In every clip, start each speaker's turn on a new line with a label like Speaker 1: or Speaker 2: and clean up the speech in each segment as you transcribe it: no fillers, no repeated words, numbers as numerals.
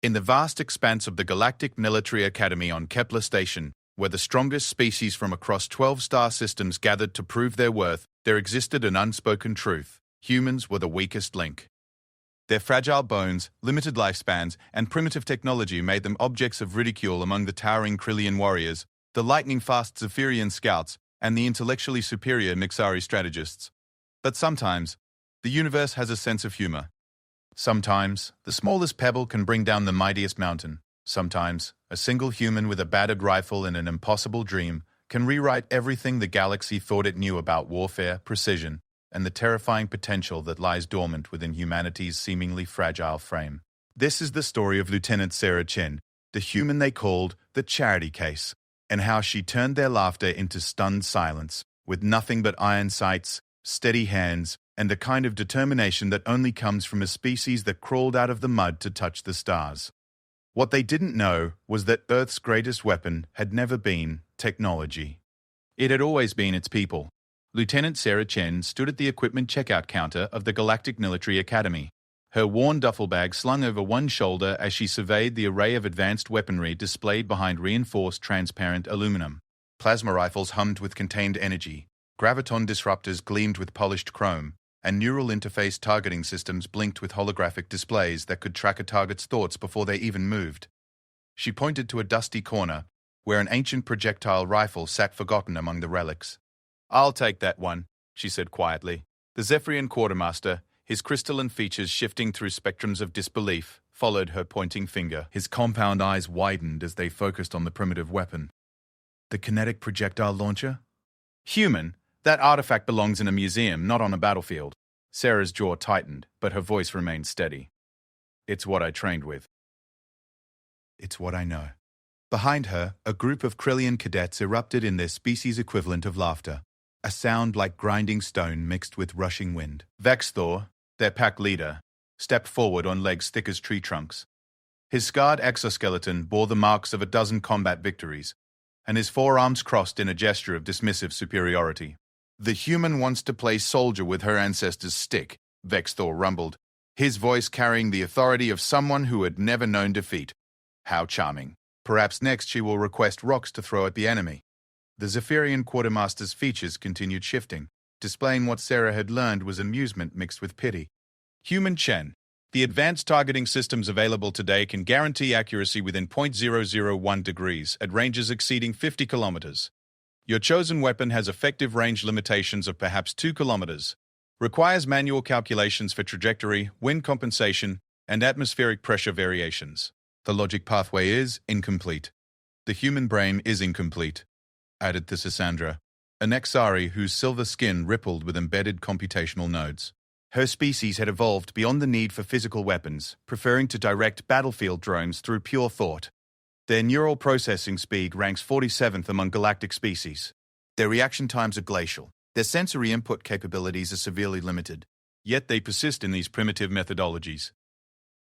Speaker 1: In the vast expanse of the Galactic Military Academy on Kepler Station, where the strongest species from across 12 star systems gathered to prove their worth, there existed an unspoken truth. Humans were the weakest link. Their fragile bones, limited lifespans, and primitive technology made them objects of ridicule among the towering Krillian warriors, the lightning-fast Zephyrian scouts, and the intellectually superior Mixari strategists. But sometimes, the universe has a sense of humor. Sometimes, the smallest pebble can bring down the mightiest mountain. Sometimes, a single human with a battered rifle and an impossible dream can rewrite everything the galaxy thought it knew about warfare, precision, and the terrifying potential that lies dormant within humanity's seemingly fragile frame. This is the story of Lieutenant Sarah Chen, the human they called the Charity Case, and how she turned their laughter into stunned silence, with nothing but iron sights, steady hands, and a kind of determination that only comes from a species that crawled out of the mud to touch the stars. What they didn't know was that Earth's greatest weapon had never been technology. It had always been its people. Lieutenant Sarah Chen stood at the equipment checkout counter of the Galactic Military Academy, her worn duffel bag slung over one shoulder as she surveyed the array of advanced weaponry displayed behind reinforced transparent aluminum. Plasma rifles hummed with contained energy, graviton disruptors gleamed with polished chrome, and neural interface targeting systems blinked with holographic displays that could track a target's thoughts before they even moved. She pointed to a dusty corner, where an ancient projectile rifle sat forgotten among the relics. "I'll take that one," she said quietly. The Zephyrian quartermaster, his crystalline features shifting through spectrums of disbelief, followed her pointing finger. His compound eyes widened as they focused on the primitive weapon. "The kinetic projectile launcher?" "Human. That artifact belongs in a museum, not on a battlefield." Sarah's jaw tightened, but her voice remained steady. "It's what I trained with. It's what I know." Behind her, a group of Krillian cadets erupted in their species equivalent of laughter, a sound like grinding stone mixed with rushing wind. Vexthor, their pack leader, stepped forward on legs thick as tree trunks. His scarred exoskeleton bore the marks of a dozen combat victories, and his forearms crossed in a gesture of dismissive superiority. "The human wants to play soldier with her ancestor's stick," Vexthor rumbled, his voice carrying the authority of someone who had never known defeat. "How charming. Perhaps next she will request rocks to throw at the enemy." The Zephyrian quartermaster's features continued shifting, displaying what Sarah had learned was amusement mixed with pity. "Human Chen, the advanced targeting systems available today can guarantee accuracy within 0.001 degrees at ranges exceeding 50 kilometers. Your chosen weapon has effective range limitations of perhaps 2 kilometers, requires manual calculations for trajectory, wind compensation, and atmospheric pressure variations. The logic pathway is incomplete. The human brain is incomplete," added Thisasandra, an Exari whose silver skin rippled with embedded computational nodes. Her species had evolved beyond the need for physical weapons, preferring to direct battlefield drones through pure thought. Their neural processing speed ranks 47th among galactic species. Their reaction times are glacial. Their sensory input capabilities are severely limited, yet they persist in these primitive methodologies.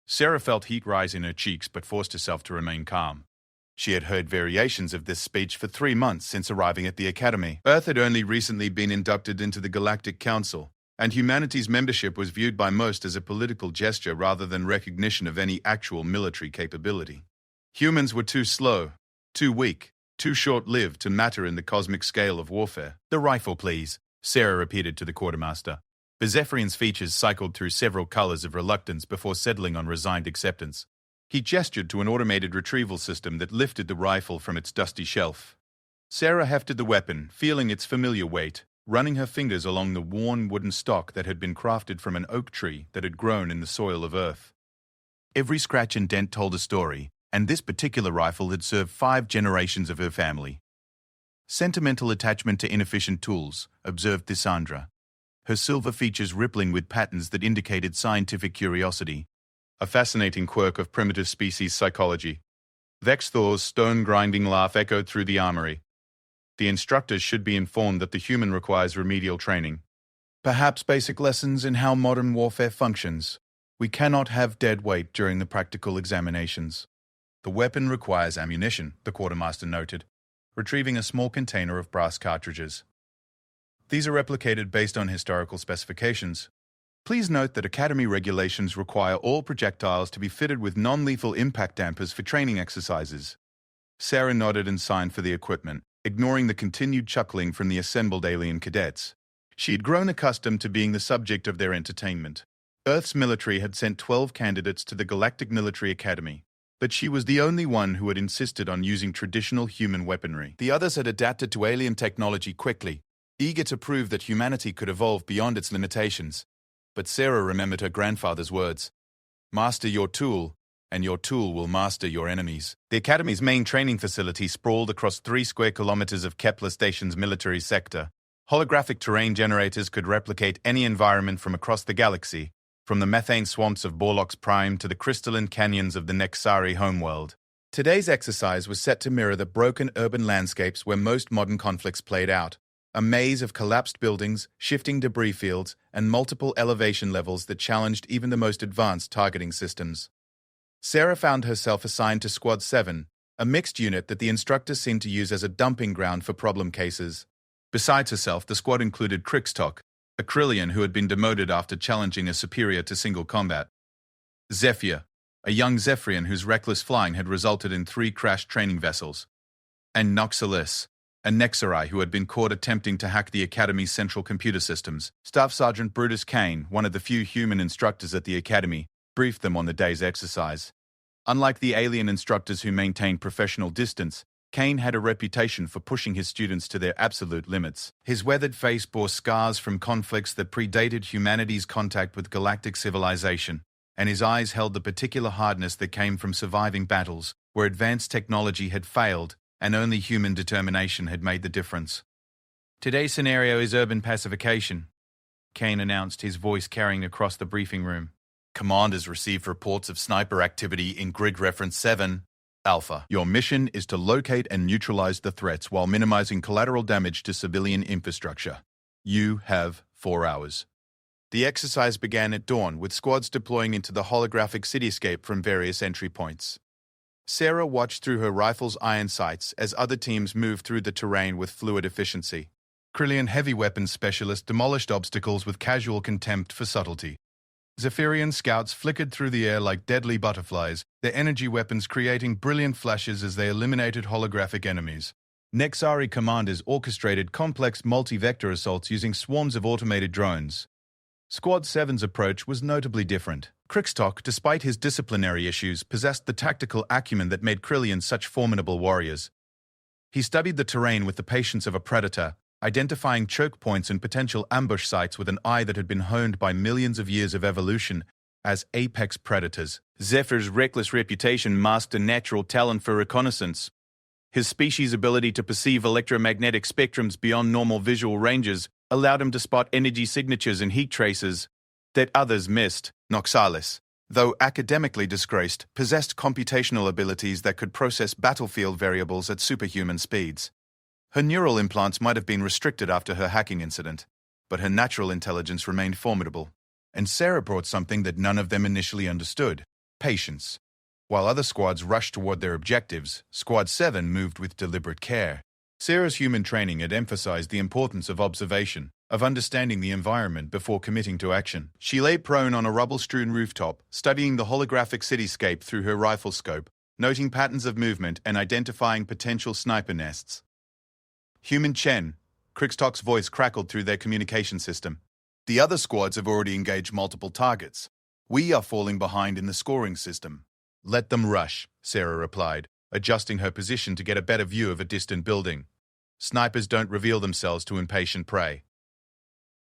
Speaker 1: Sarah felt heat rise in her cheeks but forced herself to remain calm. She had heard variations of this speech for 3 months since arriving at the Academy. Earth had only recently been inducted into the Galactic Council, and humanity's membership was viewed by most as a political gesture rather than recognition of any actual military capability. Humans were too slow, too weak, too short-lived to matter in the cosmic scale of warfare. "The rifle, please," Sarah repeated to the quartermaster. The Zephyrian's features cycled through several colors of reluctance before settling on resigned acceptance. He gestured to an automated retrieval system that lifted the rifle from its dusty shelf. Sarah hefted the weapon, feeling its familiar weight, running her fingers along the worn wooden stock that had been crafted from an oak tree that had grown in the soil of Earth. Every scratch and dent told a story, and this particular rifle had served 5 generations of her family. "Sentimental attachment to inefficient tools," observed Thisandra, her silver features rippling with patterns that indicated scientific curiosity, a fascinating quirk of primitive species psychology. Vexthor's stone-grinding laugh echoed through the armory. "The instructors should be informed that the human requires remedial training. Perhaps basic lessons in how modern warfare functions. We cannot have dead weight during the practical examinations." "The weapon requires ammunition," the quartermaster noted, retrieving a small container of brass cartridges. "These are replicated based on historical specifications. Please note that Academy regulations require all projectiles to be fitted with non-lethal impact dampers for training exercises. Sarah nodded and signed for the equipment, ignoring the continued chuckling from the assembled alien cadets. She had grown accustomed to being the subject of their entertainment. Earth's military had sent 12 candidates to the Galactic Military Academy, but she was the only one who had insisted on using traditional human weaponry. The others had adapted to alien technology quickly, eager to prove that humanity could evolve beyond its limitations. But Sarah remembered her grandfather's words, "Master your tool, and your tool will master your enemies." The Academy's main training facility sprawled across 3 square kilometers of Kepler Station's military sector. Holographic terrain generators could replicate any environment from across the galaxy, from the methane swamps of Borlox Prime to the crystalline canyons of the Nexari homeworld. Today's exercise was set to mirror the broken urban landscapes where most modern conflicts played out. A maze of collapsed buildings, shifting debris fields, and multiple elevation levels that challenged even the most advanced targeting systems. Sarah found herself assigned to Squad 7, a mixed unit that the instructor seemed to use as a dumping ground for problem cases. Besides herself, the squad included Crixtok, a Krillian who had been demoted after challenging a superior to single combat; Zephyr, a young Zephyrian whose reckless flying had resulted in 3 crashed training vessels; and Noxalis, a Nexari who had been caught attempting to hack the Academy's central computer systems. Staff Sergeant Brutus Kane, one of the few human instructors at the Academy, briefed them on the day's exercise. Unlike the alien instructors who maintained professional distance, Kane had a reputation for pushing his students to their absolute limits. His weathered face bore scars from conflicts that predated humanity's contact with galactic civilization, and his eyes held the particular hardness that came from surviving battles where advanced technology had failed and only human determination had made the difference. "Today's scenario is urban pacification," Kane announced, his voice carrying across the briefing room. "Command has received reports of sniper activity in Grid Reference 7, Alpha. Your mission is to locate and neutralize the threats while minimizing collateral damage to civilian infrastructure. You have 4 hours." The exercise began at dawn, with squads deploying into the holographic cityscape from various entry points. Sarah watched through her rifle's iron sights as other teams moved through the terrain with fluid efficiency. Krillian heavy weapons specialists demolished obstacles with casual contempt for subtlety. Zephyrian scouts flickered through the air like deadly butterflies, their energy weapons creating brilliant flashes as they eliminated holographic enemies. Nexari commanders orchestrated complex multi-vector assaults using swarms of automated drones. Squad 7's approach was notably different. Crixtok, despite his disciplinary issues, possessed the tactical acumen that made Krillian such formidable warriors. He studied the terrain with the patience of a predator, identifying choke points and potential ambush sites with an eye that had been honed by millions of years of evolution as apex predators. Zephyr's reckless reputation masked a natural talent for reconnaissance. His species' ability to perceive electromagnetic spectrums beyond normal visual ranges allowed him to spot energy signatures and heat traces that others missed. Noxalis, though academically disgraced, possessed computational abilities that could process battlefield variables at superhuman speeds. Her neural implants might have been restricted after her hacking incident, but her natural intelligence remained formidable. And Sarah brought something that none of them initially understood: patience. While other squads rushed toward their objectives, Squad 7 moved with deliberate care. Sarah's human training had emphasized the importance of observation, of understanding the environment before committing to action. She lay prone on a rubble-strewn rooftop, studying the holographic cityscape through her rifle scope, noting patterns of movement and identifying potential sniper nests. "Human Chen," Crixtok's voice crackled through their communication system. "The other squads have already engaged multiple targets. We are falling behind in the scoring system." "Let them rush," Sarah replied, adjusting her position to get a better view of a distant building. "Snipers don't reveal themselves to impatient prey."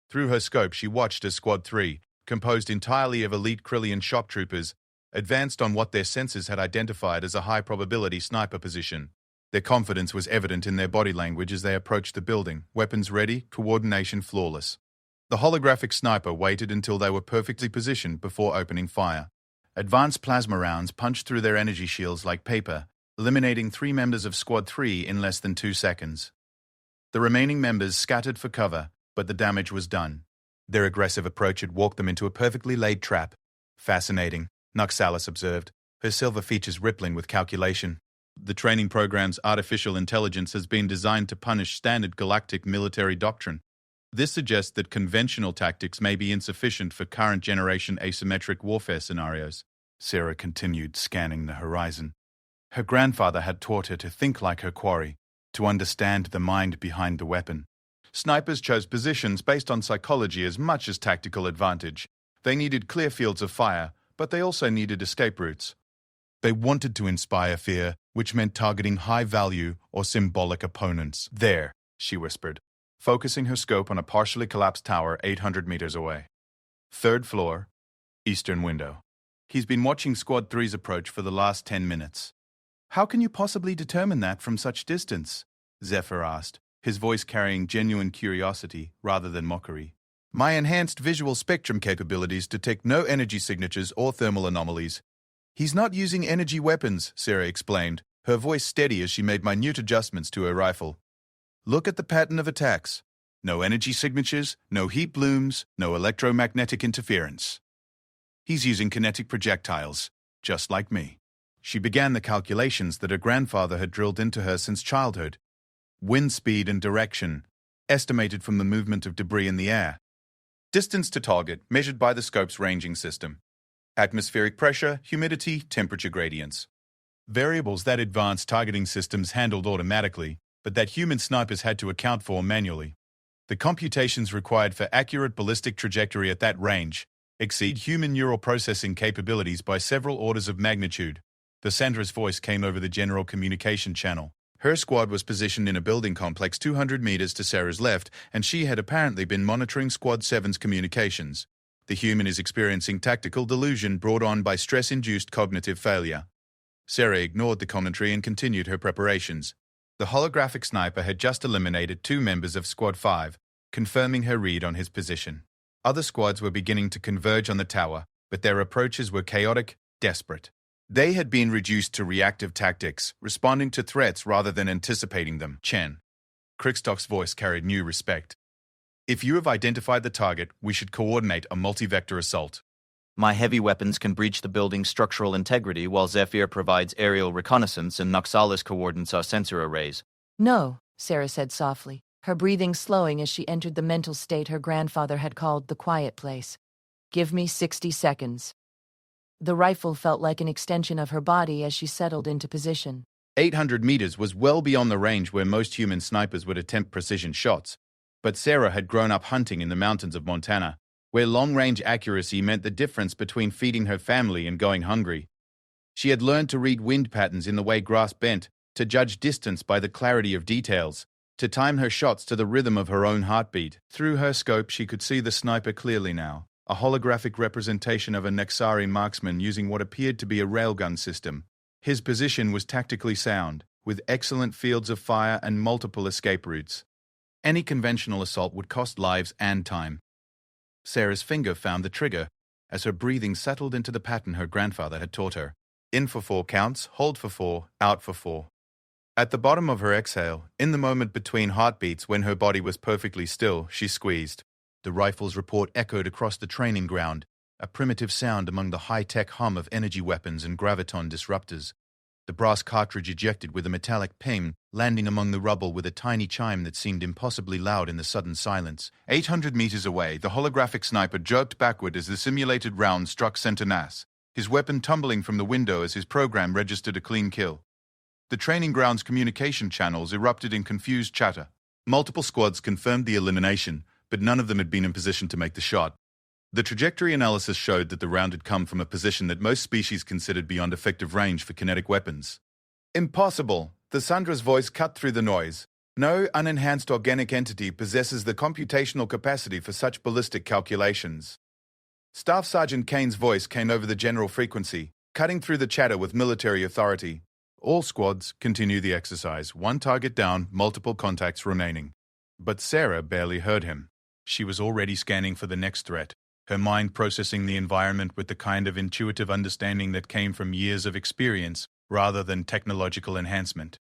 Speaker 1: Through her scope, she watched as Squad 3, composed entirely of elite Krillian shock troopers, advanced on what their sensors had identified as a high-probability sniper position. Their confidence was evident in their body language as they approached the building, weapons ready, coordination flawless. The holographic sniper waited until they were perfectly positioned before opening fire. Advanced plasma rounds punched through their energy shields like paper, eliminating 3 members of Squad 3 in less than 2 seconds. The remaining members scattered for cover, but the damage was done. Their aggressive approach had walked them into a perfectly laid trap. "Fascinating," Noxalis observed, her silver features rippling with calculation. "The training program's artificial intelligence has been designed to punish standard galactic military doctrine." This suggests that conventional tactics may be insufficient for current-generation asymmetric warfare scenarios. Sarah continued scanning the horizon. Her grandfather had taught her to think like her quarry, to understand the mind behind the weapon. Snipers chose positions based on psychology as much as tactical advantage. They needed clear fields of fire, but they also needed escape routes. They wanted to inspire fear, which meant targeting high-value or symbolic opponents. "There," she whispered, focusing her scope on a partially collapsed tower 800 meters away. "Third floor, eastern window." "He's been watching Squad 3's approach for the last 10 minutes. "How can you possibly determine that from such distance?" Zephyr asked, his voice carrying genuine curiosity rather than mockery. "My enhanced visual spectrum capabilities detect no energy signatures or thermal anomalies." "He's not using energy weapons," Sarah explained, her voice steady as she made minute adjustments to her rifle. "Look at the pattern of attacks. No energy signatures, no heat blooms, no electromagnetic interference. He's using kinetic projectiles, just like me." She began the calculations that her grandfather had drilled into her since childhood. Wind speed and direction, estimated from the movement of debris in the air. Distance to target, measured by the scope's ranging system. Atmospheric pressure, humidity, temperature gradients. Variables that advanced targeting systems handled automatically, but that human snipers had to account for manually. The computations required for accurate ballistic trajectory at that range exceed human neural processing capabilities by several orders of magnitude. Cassandra's voice came over the general communication channel. Her squad was positioned in a building complex 200 meters to Sarah's left, and she had apparently been monitoring Squad 7's communications. The human is experiencing tactical delusion brought on by stress-induced cognitive failure. Sarah ignored the commentary and continued her preparations. The holographic sniper had just eliminated 2 members of Squad 5, confirming her read on his position. Other squads were beginning to converge on the tower, but their approaches were chaotic, desperate. They had been reduced to reactive tactics, responding to threats rather than anticipating them. "Chen." Krickstock's voice carried new respect. "If you have identified the target, we should coordinate a multi-vector assault."
Speaker 2: "My heavy weapons can breach the building's structural integrity while Zephyr provides aerial reconnaissance and Noxalis coordinates our sensor arrays."
Speaker 3: "No," Sarah said softly, her breathing slowing as she entered the mental state her grandfather had called the quiet place. "Give me 60 seconds. The rifle felt like an extension of her body as she settled into position.
Speaker 1: 800 meters was well beyond the range where most human snipers would attempt precision shots, but Sarah had grown up hunting in the mountains of Montana, where long-range accuracy meant the difference between feeding her family and going hungry. She had learned to read wind patterns in the way grass bent, to judge distance by the clarity of details, to time her shots to the rhythm of her own heartbeat. Through her scope, she could see the sniper clearly now, a holographic representation of a Nexari marksman using what appeared to be a railgun system. His position was tactically sound, with excellent fields of fire and multiple escape routes. Any conventional assault would cost lives and time. Sarah's finger found the trigger as her breathing settled into the pattern her grandfather had taught her. In for 4 counts, hold for 4, out for 4. At the bottom of her exhale, in the moment between heartbeats when her body was perfectly still, she squeezed. The rifle's report echoed across the training ground, a primitive sound among the high-tech hum of energy weapons and graviton disruptors. The brass cartridge ejected with a metallic ping, landing among the rubble with a tiny chime that seemed impossibly loud in the sudden silence. 800 meters away, the holographic sniper jerked backward as the simulated round struck center mass, his weapon tumbling from the window as his program registered a clean kill. The training ground's communication channels erupted in confused chatter. Multiple squads confirmed the elimination, but none of them had been in position to make the shot. The trajectory analysis showed that the round had come from a position that most species considered beyond effective range for kinetic weapons. "Impossible!" Cassandra's voice cut through the noise. "No unenhanced organic entity possesses the computational capacity for such ballistic calculations." Staff Sergeant Kane's voice came over the general frequency, cutting through the chatter with military authority. "All squads, continue the exercise. 1 target down, multiple contacts remaining." But Sarah barely heard him. She was already scanning for the next threat, her mind processing the environment with the kind of intuitive understanding that came from years of experience rather than technological enhancement.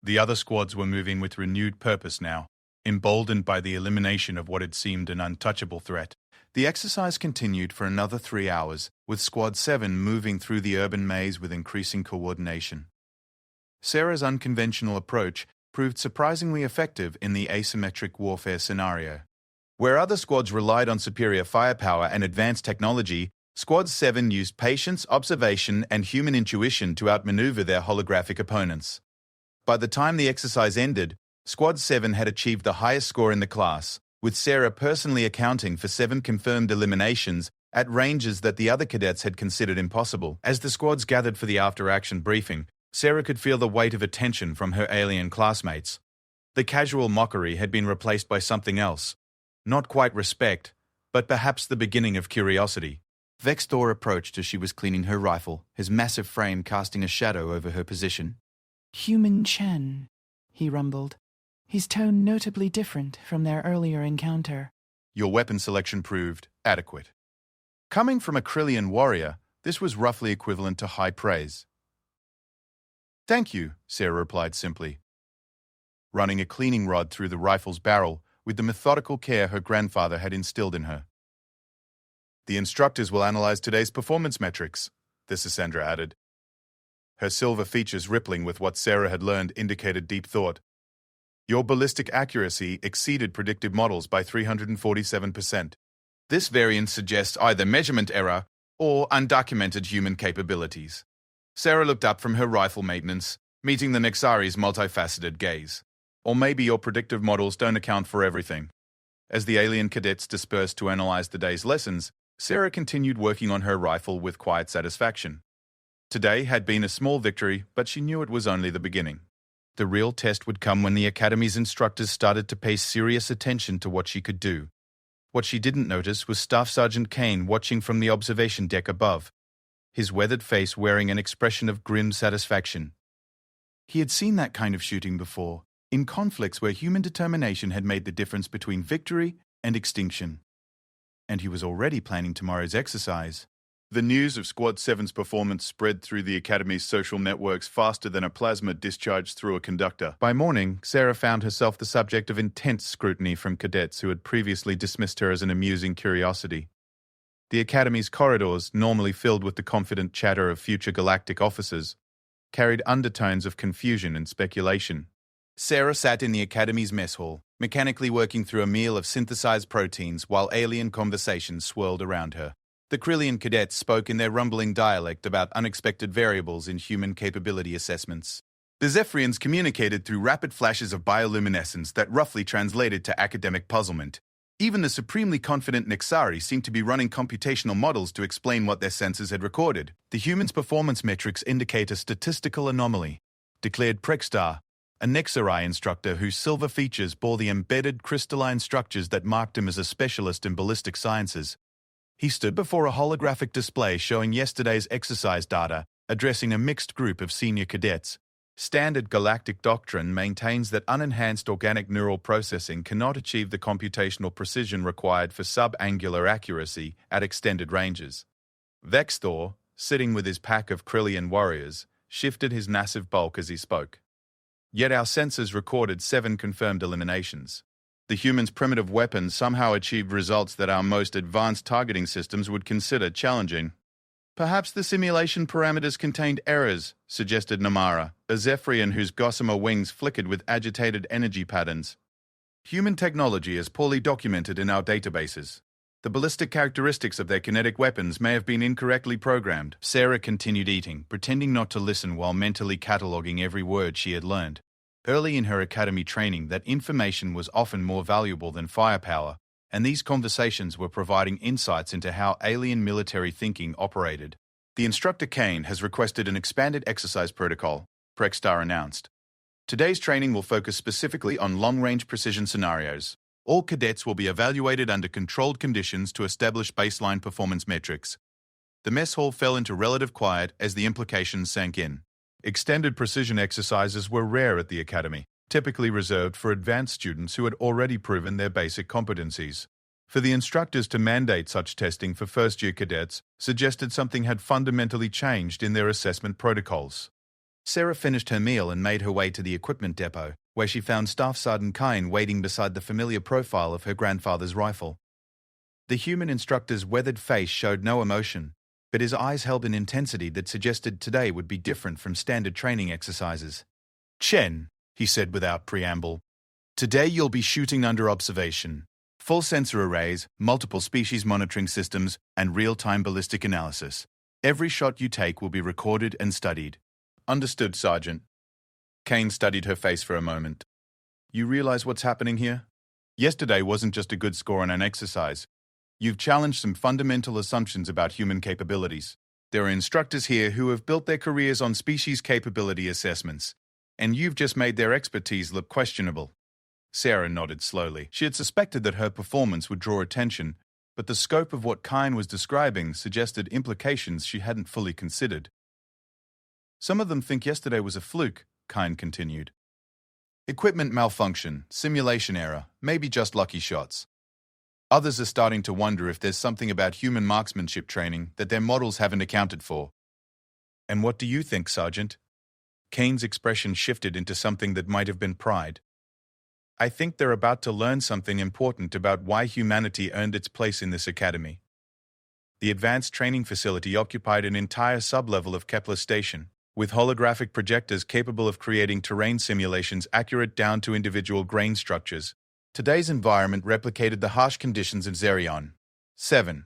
Speaker 1: The other squads were moving with renewed purpose now, emboldened by the elimination of what had seemed an untouchable threat. The exercise continued for another 3 hours, with Squad 7 moving through the urban maze with increasing coordination. Sarah's unconventional approach proved surprisingly effective in the asymmetric warfare scenario. Where other squads relied on superior firepower and advanced technology, Squad 7 used patience, observation, and human intuition to outmaneuver their holographic opponents. By the time the exercise ended, Squad 7 had achieved the highest score in the class, with Sarah personally accounting for 7 confirmed eliminations at ranges that the other cadets had considered impossible. As the squads gathered for the after-action briefing, Sarah could feel the weight of attention from her alien classmates. The casual mockery had been replaced by something else. Not quite respect, but perhaps the beginning of curiosity.
Speaker 2: Vextor approached as she was cleaning her rifle, his massive frame casting a shadow over her position.
Speaker 4: "Human Chen," he rumbled, his tone notably different from their earlier encounter.
Speaker 1: Your weapon selection proved adequate. Coming from a Krillian warrior, this was roughly equivalent to high praise. Thank you, Sarah replied simply, running a cleaning rod through the rifle's barrel with the methodical care her grandfather had instilled in her. The instructors will analyze today's performance metrics, the Cassandra added. Her silver features rippling with what Sarah had learned indicated deep thought. Your ballistic accuracy exceeded predictive models by 347%. This variance suggests either measurement error or undocumented human capabilities. Sarah looked up from her rifle maintenance, meeting the Nexari's multifaceted gaze. Or maybe your predictive models don't account for everything. As the alien cadets dispersed to analyze the day's lessons, Sarah continued working on her rifle with quiet satisfaction. Today had been a small victory, but she knew it was only the beginning. The real test would come when the Academy's instructors started to pay serious attention to what she could do. What she didn't notice was Staff Sergeant Kane watching from the observation deck above, his weathered face wearing an expression of grim satisfaction. He had seen that kind of shooting before, in conflicts where human determination had made the difference between victory and extinction. And he was already planning tomorrow's exercise. The news of Squad 7's performance spread through the Academy's social networks faster than a plasma discharged through a conductor. By morning, Sarah found herself the subject of intense scrutiny from cadets who had previously dismissed her as an amusing curiosity. The Academy's corridors, normally filled with the confident chatter of future galactic officers, carried undertones of confusion and speculation. Sarah sat in the Academy's mess hall, mechanically working through a meal of synthesized proteins while alien conversations swirled around her. The Krillian cadets spoke in their rumbling dialect about unexpected variables in human capability assessments. The Zephyrians communicated through rapid flashes of bioluminescence that roughly translated to academic puzzlement. Even the supremely confident Nexari seemed to be running computational models to explain what their sensors had recorded. The humans' performance metrics indicate a statistical anomaly, declared Prexstar, a Nexari instructor whose silver features bore the embedded crystalline structures that marked him as a specialist in ballistic sciences. He stood before a holographic display showing yesterday's exercise data, addressing a mixed group of senior cadets. Standard galactic doctrine maintains that unenhanced organic neural processing cannot achieve the computational precision required for subangular accuracy at extended ranges. Vextor, sitting with his pack of Krillian warriors, shifted his massive bulk as he spoke. Yet our sensors recorded 7 confirmed eliminations. The humans' primitive weapons somehow achieved results that our most advanced targeting systems would consider challenging. Perhaps the simulation parameters contained errors, suggested Namara, a Zephyrian whose gossamer wings flickered with agitated energy patterns. Human technology is poorly documented in our databases. The ballistic characteristics of their kinetic weapons may have been incorrectly programmed. Sarah continued eating, pretending not to listen while mentally cataloguing every word she had learned. Early in her academy training, that information was often more valuable than firepower, and these conversations were providing insights into how alien military thinking operated. The instructor Kane has requested an expanded exercise protocol, Prexstar announced. Today's training will focus specifically on long-range precision scenarios. All cadets will be evaluated under controlled conditions to establish baseline performance metrics. The mess hall fell into relative quiet as the implications sank in. Extended precision exercises were rare at the Academy, typically reserved for advanced students who had already proven their basic competencies. For the instructors to mandate such testing for first-year cadets suggested something had fundamentally changed in their assessment protocols. Sarah finished her meal and made her way to the equipment depot, where she found Staff Sergeant Kine waiting beside the familiar profile of her grandfather's rifle. The human instructor's weathered face showed no emotion, but his eyes held an intensity that suggested today would be different from standard training exercises. "Chen," he said without preamble, "today you'll be shooting under observation. full sensor arrays, multiple species monitoring systems, and real-time ballistic analysis. Every shot you take will be recorded and studied. Understood, Sergeant. Kane studied her face for a moment. You realize what's happening here? Yesterday wasn't just a good score on an exercise. You've challenged some fundamental assumptions about human capabilities. There are instructors here who have built their careers on species capability assessments, and you've just made their expertise look questionable. Sarah nodded slowly. She had suspected that her performance would draw attention, but the scope of what Kine was describing suggested implications she hadn't fully considered. Some of them think yesterday was a fluke, Kine continued. Equipment malfunction, simulation error, maybe just lucky shots. Others are starting to wonder if there's something about human marksmanship training that their models haven't accounted for. And what do you think, Sergeant? Kane's expression shifted into something that might have been pride. I think they're about to learn something important about why humanity earned its place in this academy. The advanced training facility occupied an entire sublevel of Kepler Station, with holographic projectors capable of creating terrain simulations accurate down to individual grain structures. Today's environment replicated the harsh conditions of Xerion. 7.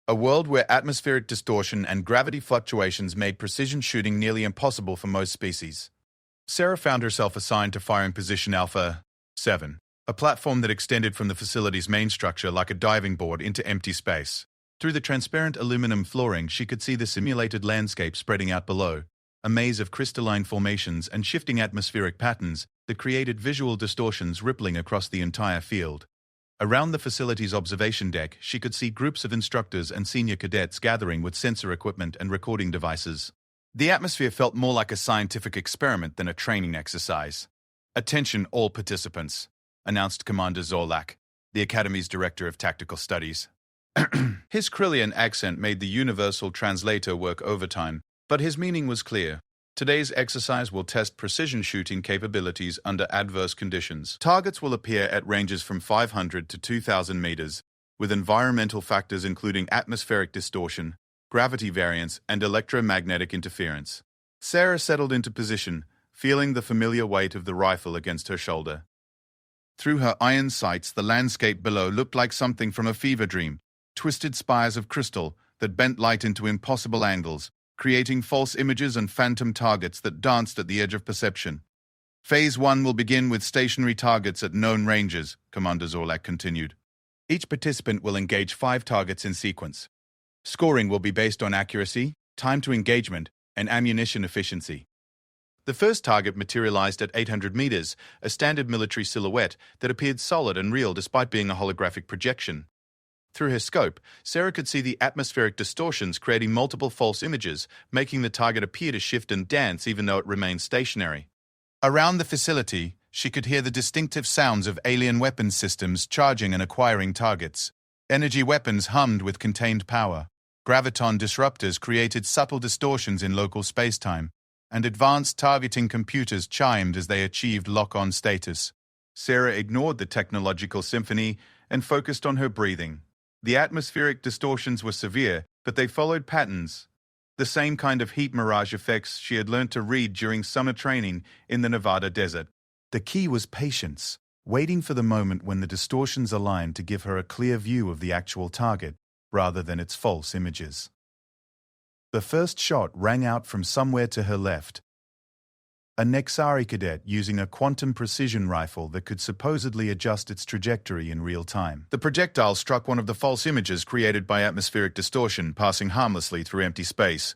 Speaker 1: A world where atmospheric distortion and gravity fluctuations made precision shooting nearly impossible for most species. Sarah found herself assigned to firing position Alpha 7, a platform that extended from the facility's main structure like a diving board into empty space. Through the transparent aluminum flooring, she could see the simulated landscape spreading out below, a maze of crystalline formations and shifting atmospheric patterns that created visual distortions rippling across the entire field. Around the facility's observation deck, she could see groups of instructors and senior cadets gathering with sensor equipment and recording devices. The atmosphere felt more like a scientific experiment than a training exercise. Attention all participants, announced Commander Zorlak, the Academy's Director of Tactical Studies. His Krillian accent made the universal translator work overtime, but his meaning was clear. Today's exercise will test precision shooting capabilities under adverse conditions. Targets will appear at ranges from 500 to 2,000 meters, with environmental factors including atmospheric distortion, gravity variance, and electromagnetic interference. Sarah settled into position, feeling the familiar weight of the rifle against her shoulder. Through her iron sights, the landscape below looked like something from a fever dream, twisted spires of crystal that bent light into impossible angles, creating false images and phantom targets that danced at the edge of perception. Phase 1 will begin with stationary targets at known ranges, Commander Zorlak continued. Each participant will engage 5 targets in sequence. Scoring will be based on accuracy, time to engagement, and ammunition efficiency. The first target materialized at 800 meters, a standard military silhouette that appeared solid and real despite being a holographic projection. Through her scope, Sarah could see the atmospheric distortions creating multiple false images, making the target appear to shift and dance even though it remained stationary. Around the facility, she could hear the distinctive sounds of alien weapons systems charging and acquiring targets. Energy weapons hummed with contained power. Graviton disruptors created subtle distortions in local spacetime, and advanced targeting computers chimed as they achieved lock-on status. Sarah ignored the technological symphony and focused on her breathing. The atmospheric distortions were severe, but they followed patterns. The same kind of heat mirage effects she had learned to read during summer training in the Nevada desert. The key was patience, waiting for the moment when the distortions aligned to give her a clear view of the actual target, rather than its false images. The first shot rang out from somewhere to her left. A Nexari cadet using a quantum precision rifle that could supposedly adjust its trajectory in real time. The projectile struck one of the false images created by atmospheric distortion, passing harmlessly through empty space.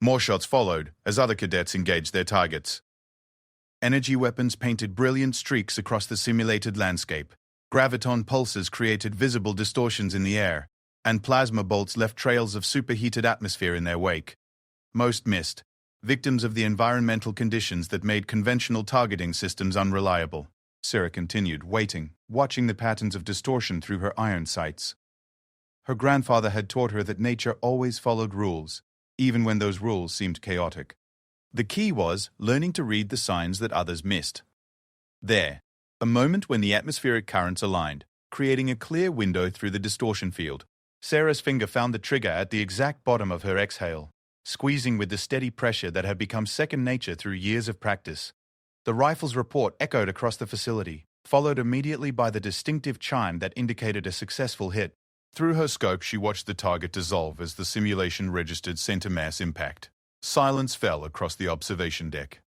Speaker 1: More shots followed as other cadets engaged their targets. Energy weapons painted brilliant streaks across the simulated landscape. Graviton pulses created visible distortions in the air, and plasma bolts left trails of superheated atmosphere in their wake. Most missed, victims of the environmental conditions that made conventional targeting systems unreliable. Sarah continued, waiting, watching the patterns of distortion through her iron sights. Her grandfather had taught her that nature always followed rules, even when those rules seemed chaotic. The key was learning to read the signs that others missed. There, a moment when the atmospheric currents aligned, creating a clear window through the distortion field. Sarah's finger found the trigger at the exact bottom of her exhale, squeezing with the steady pressure that had become second nature through years of practice. The rifle's report echoed across the facility, followed immediately by the distinctive chime that indicated a successful hit. Through her scope, she watched the target dissolve as the simulation registered center mass impact. Silence fell across the observation deck.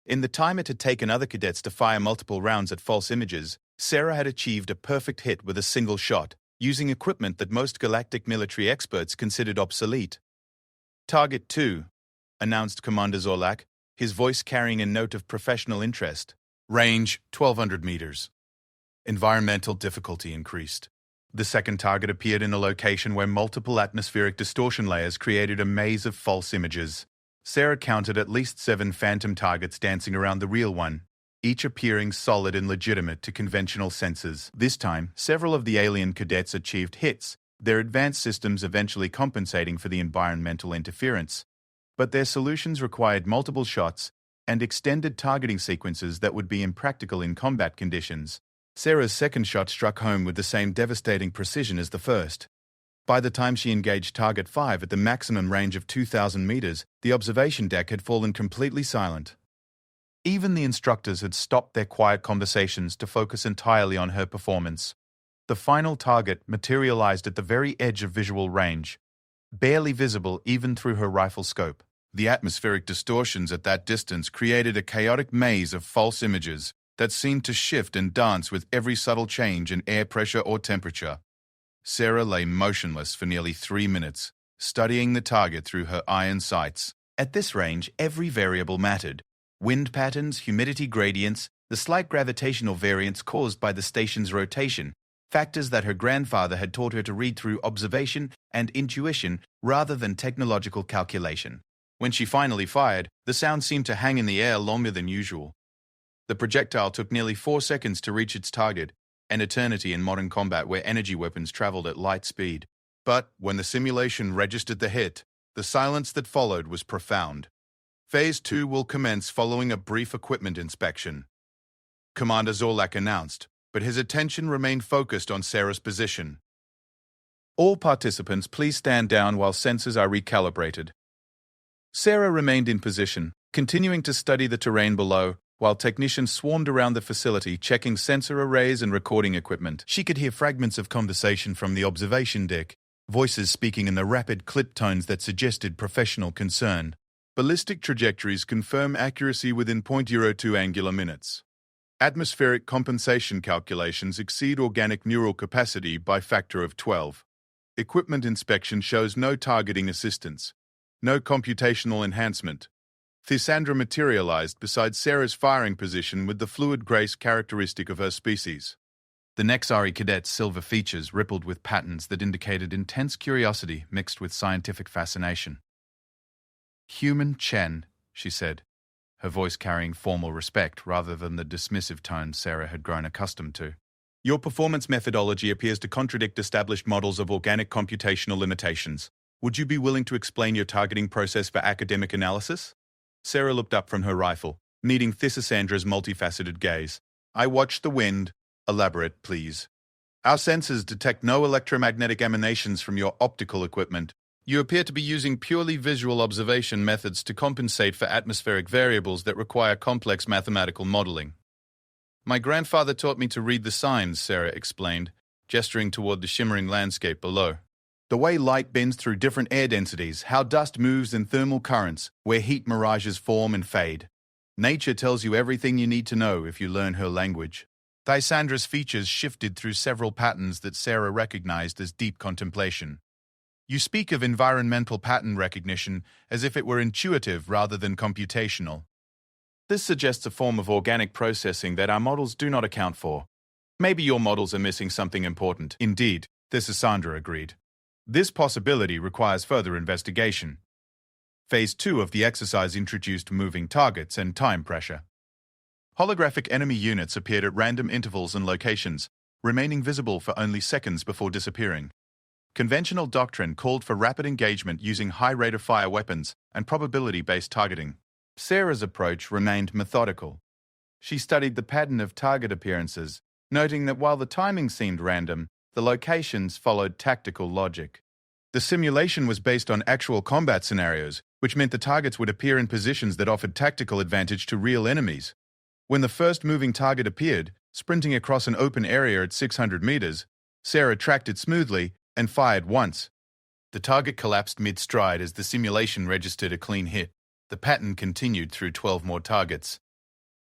Speaker 1: In the time it had taken other cadets to fire multiple rounds at false images, Sarah had achieved a perfect hit with a single shot, using equipment that most galactic military experts considered obsolete. "Target 2, announced Commander Zorlak, his voice carrying a note of professional interest. "Range, 1,200 meters. Environmental difficulty increased. The second target appeared in a location where multiple atmospheric distortion layers created a maze of false images. Sarah counted at least 7 phantom targets dancing around the real one, each appearing solid and legitimate to conventional senses. This time, several of the alien cadets achieved hits, their advanced systems eventually compensating for the environmental interference. But their solutions required multiple shots and extended targeting sequences that would be impractical in combat conditions. Sarah's second shot struck home with the same devastating precision as the first. By the time she engaged Target 5 at the maximum range of 2,000 meters, the observation deck had fallen completely silent. Even the instructors had stopped their quiet conversations to focus entirely on her performance. The final target materialized at the very edge of visual range, barely visible even through her rifle scope. The atmospheric distortions at that distance created a chaotic maze of false images that seemed to shift and dance with every subtle change in air pressure or temperature. Sarah lay motionless for nearly 3 minutes, studying the target through her iron sights. At this range, every variable mattered. Wind patterns, humidity gradients, the slight gravitational variance caused by the station's rotation, factors that her grandfather had taught her to read through observation and intuition rather than technological calculation. When she finally fired, the sound seemed to hang in the air longer than usual. The projectile took nearly 4 seconds to reach its target, an eternity in modern combat where energy weapons traveled at light speed. But when the simulation registered the hit, the silence that followed was profound. Phase 2 will commence following a brief equipment inspection, Commander Zorlak announced, but his attention remained focused on Sarah's position. "All participants, please stand down while sensors are recalibrated." Sarah remained in position, continuing to study the terrain below, while technicians swarmed around the facility checking sensor arrays and recording equipment. She could hear fragments of conversation from the observation deck, voices speaking in the rapid clip tones that suggested professional concern. Ballistic trajectories confirm accuracy within 0.02 angular minutes. Atmospheric compensation calculations exceed organic neural capacity by factor of 12. Equipment inspection shows no targeting assistance, no computational enhancement. Thisandra materialized beside Sarah's firing position with the fluid grace characteristic of her species. The Nexari cadet's silver features rippled with patterns that indicated intense curiosity mixed with scientific fascination. "Human Chen," she said, her voice carrying formal respect rather than the dismissive tone Sarah had grown accustomed to. "Your performance methodology appears to contradict established models of organic computational limitations. Would you be willing to explain your targeting process for academic analysis?" Sarah looked up from her rifle, meeting Thissandra's multifaceted gaze. "I watch the wind. Elaborate, please." "Our sensors detect no electromagnetic emanations from your optical equipment. You appear to be using purely visual observation methods to compensate for atmospheric variables that require complex mathematical modeling." "My grandfather taught me to read the signs," Sarah explained, gesturing toward the shimmering landscape below. "The way light bends through different air densities, how dust moves in thermal currents, where heat mirages form and fade. Nature tells you everything you need to know if you learn her language." Thysandra's features shifted through several patterns that Sarah recognized as deep contemplation. "You speak of environmental pattern recognition as if it were intuitive rather than computational. This suggests a form of organic processing that our models do not account for. Maybe your models are missing something important." "Indeed," Thisandra agreed. "This possibility requires further investigation." Phase 2 of the exercise introduced moving targets and time pressure. Holographic enemy units appeared at random intervals and locations, remaining visible for only seconds before disappearing. Conventional doctrine called for rapid engagement using high rate-of-fire weapons and probability-based targeting. Sarah's approach remained methodical. She studied the pattern of target appearances, noting that while the timing seemed random, the locations followed tactical logic. The simulation was based on actual combat scenarios, which meant the targets would appear in positions that offered tactical advantage to real enemies. When the first moving target appeared, Sprinting across an open area at 600 meters, Sarah tracked it smoothly and fired once. The target collapsed mid-stride as the simulation registered a clean hit. The pattern continued through 12 more targets.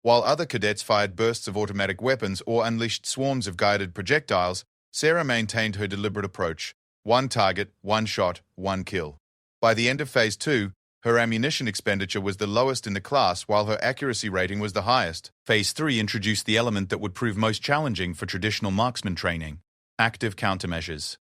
Speaker 1: While other cadets fired bursts of automatic weapons or unleashed swarms of guided projectiles, Sarah maintained her deliberate approach. One target, one shot, one kill. By the end of Phase 2, her ammunition expenditure was the lowest in the class, while her accuracy rating was the highest. Phase 3 introduced the element that would prove most challenging for traditional marksman training: active countermeasures.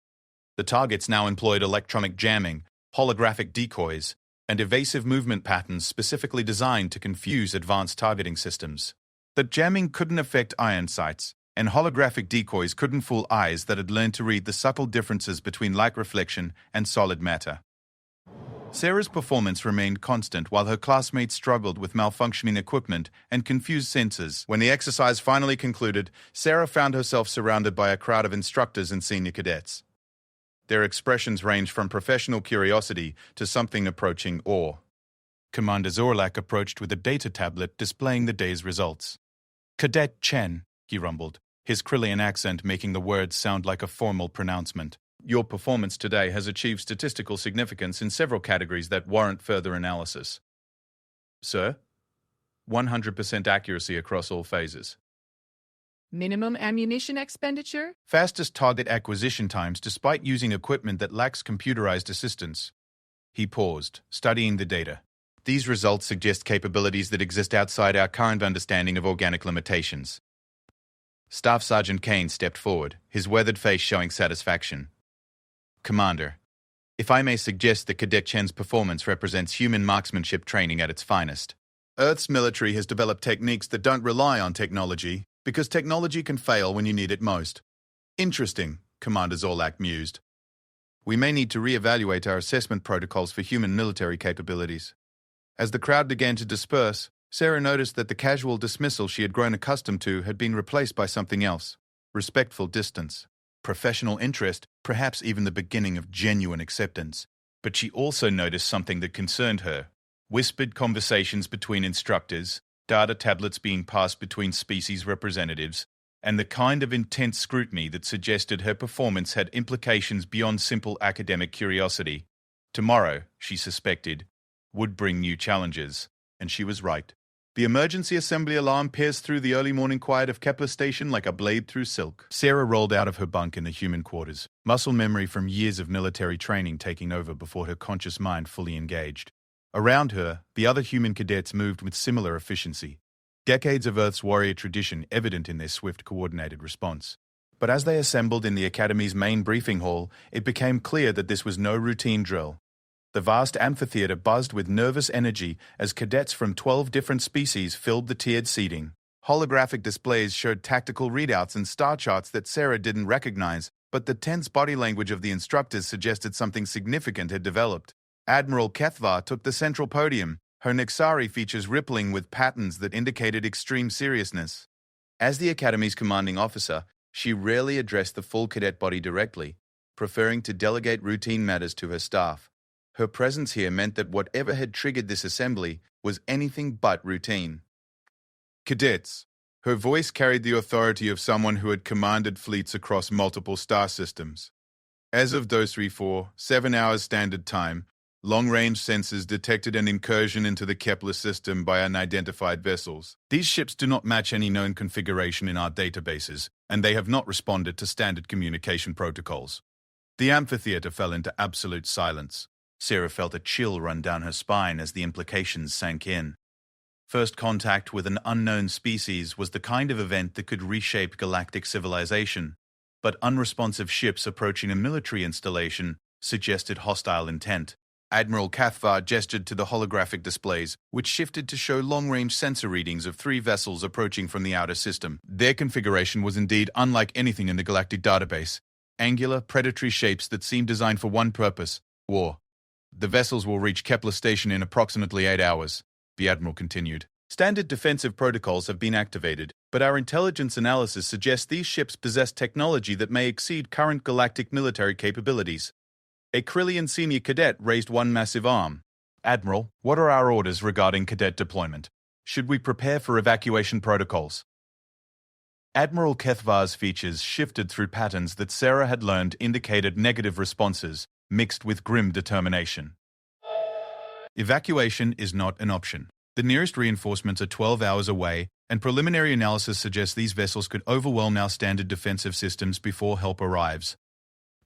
Speaker 1: The targets now employed electronic jamming, holographic decoys, and evasive movement patterns specifically designed to confuse advanced targeting systems. That jamming couldn't affect iron sights, and holographic decoys couldn't fool eyes that had learned to read the subtle differences between light reflection and solid matter. Sarah's performance remained constant while her classmates struggled with malfunctioning equipment and confused sensors. When the exercise finally concluded, Sarah found herself surrounded by a crowd of instructors and senior cadets. Their expressions ranged from professional curiosity to something approaching awe. Commander Zorlak approached with a data tablet displaying the day's results. "Cadet Chen," he rumbled, his Krillian accent making the words sound like a formal pronouncement. "Your performance today has achieved statistical significance in several categories that warrant further analysis." "Sir?" 100% accuracy across all phases.
Speaker 5: Minimum ammunition expenditure?
Speaker 1: Fastest target acquisition times despite using equipment that lacks computerized assistance. He paused, studying the data. These results suggest capabilities that exist outside our current understanding of organic limitations. Staff Sergeant Kane stepped forward, his weathered face showing satisfaction. "Commander, if I may suggest that Cadet Chen's performance represents human marksmanship training at its finest. Earth's military has developed techniques that don't rely on technology, because technology can fail when you need it most." "Interesting," Commander Zorlak mused. "We may need to reevaluate our assessment protocols for human military capabilities." As the crowd began to disperse, Sarah noticed that the casual dismissal she had grown accustomed to had been replaced by something else: respectful distance, professional interest, perhaps even the beginning of genuine acceptance. But she also noticed something that concerned her: whispered conversations between instructors, data tablets being passed between species representatives, and the kind of intense scrutiny that suggested her performance had implications beyond simple academic curiosity. Tomorrow, she suspected, would bring new challenges, and she was right. The emergency assembly alarm pierced through the early morning quiet of Kepler Station like a blade through silk. Sarah rolled out of her bunk in the human quarters, muscle memory from years of military training taking over before her conscious mind fully engaged. Around her, the other human cadets moved with similar efficiency, decades of Earth's warrior tradition evident in their swift, coordinated response. But as they assembled in the Academy's main briefing hall, it became clear that this was no routine drill. The vast amphitheater buzzed with nervous energy as cadets from 12 different species filled the tiered seating. Holographic displays showed tactical readouts and star charts that Sarah didn't recognize, but the tense body language of the instructors suggested something significant had developed. Admiral Kethvar took the central podium, her Nexari features rippling with patterns that indicated extreme seriousness. As the Academy's commanding officer, she rarely addressed the full cadet body directly, preferring to delegate routine matters to her staff. Her presence here meant that whatever had triggered this assembly was anything but routine. "Cadets." Her voice carried the authority of someone who had commanded fleets across multiple star systems. "As of 234, 7 hours standard time, long-range sensors detected an incursion into the Kepler system by unidentified vessels. These ships do not match any known configuration in our databases, and they have not responded to standard communication protocols." The amphitheater fell into absolute silence. Sarah felt a chill run down her spine as the implications sank in. First contact with an unknown species was the kind of event that could reshape galactic civilization, but unresponsive ships approaching a military installation suggested hostile intent. Admiral Cathvar gestured to the holographic displays, which shifted to show long-range sensor readings of 3 vessels approaching from the outer system. Their configuration was indeed unlike anything in the galactic database: angular, predatory shapes that seemed designed for one purpose: war. "The vessels will reach Kepler Station in approximately 8 hours, the Admiral continued. "Standard defensive protocols have been activated, but our intelligence analysis suggests these ships possess technology that may exceed current galactic military capabilities." A Krillian senior cadet raised one massive arm. "Admiral, what are our orders regarding cadet deployment? Should we prepare for evacuation protocols?" Admiral Kethvar's features shifted through patterns that Sarah had learned indicated negative responses, mixed with grim determination. Evacuation is not an option. The nearest reinforcements are 12 hours away, and preliminary analysis suggests these vessels could overwhelm our standard defensive systems before help arrives.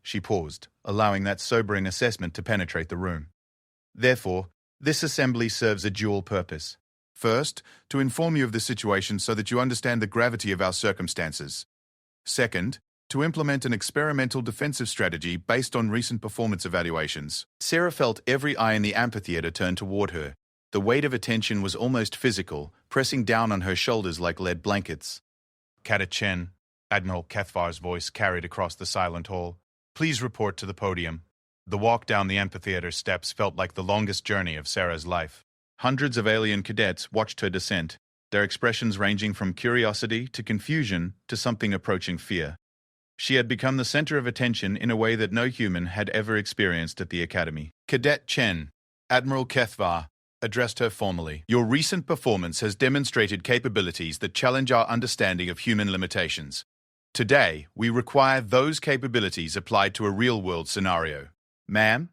Speaker 1: She paused, allowing that sobering assessment to penetrate the room. Therefore, this assembly serves a dual purpose. First, to inform you of the situation so that you understand the gravity of our circumstances. Second, to implement an experimental defensive strategy based on recent performance evaluations. Sarah felt every eye in the amphitheater turn toward her. The weight of attention was almost physical, pressing down on her shoulders like lead blankets. Cadet Chen, Admiral Kethvar's voice carried across the silent hall. Please report to the podium. The walk down the amphitheater steps felt like the longest journey of Sarah's life. Hundreds of alien cadets watched her descent, their expressions ranging from curiosity to confusion to something approaching fear. She had become the center of attention in a way that no human had ever experienced at the Academy. Cadet Chen, Admiral Kethvar, addressed her formally. Your recent performance has demonstrated capabilities that challenge our understanding of human limitations. Today, we require those capabilities applied to a real-world scenario. Ma'am?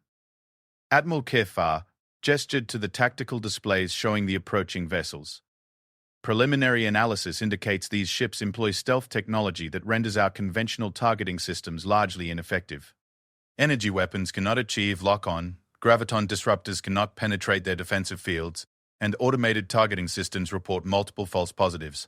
Speaker 1: Admiral Kethvar gestured to the tactical displays showing the approaching vessels. Preliminary analysis indicates these ships employ stealth technology that renders our conventional targeting systems largely ineffective. Energy weapons cannot achieve lock-on, graviton disruptors cannot penetrate their defensive fields, and automated targeting systems report multiple false positives.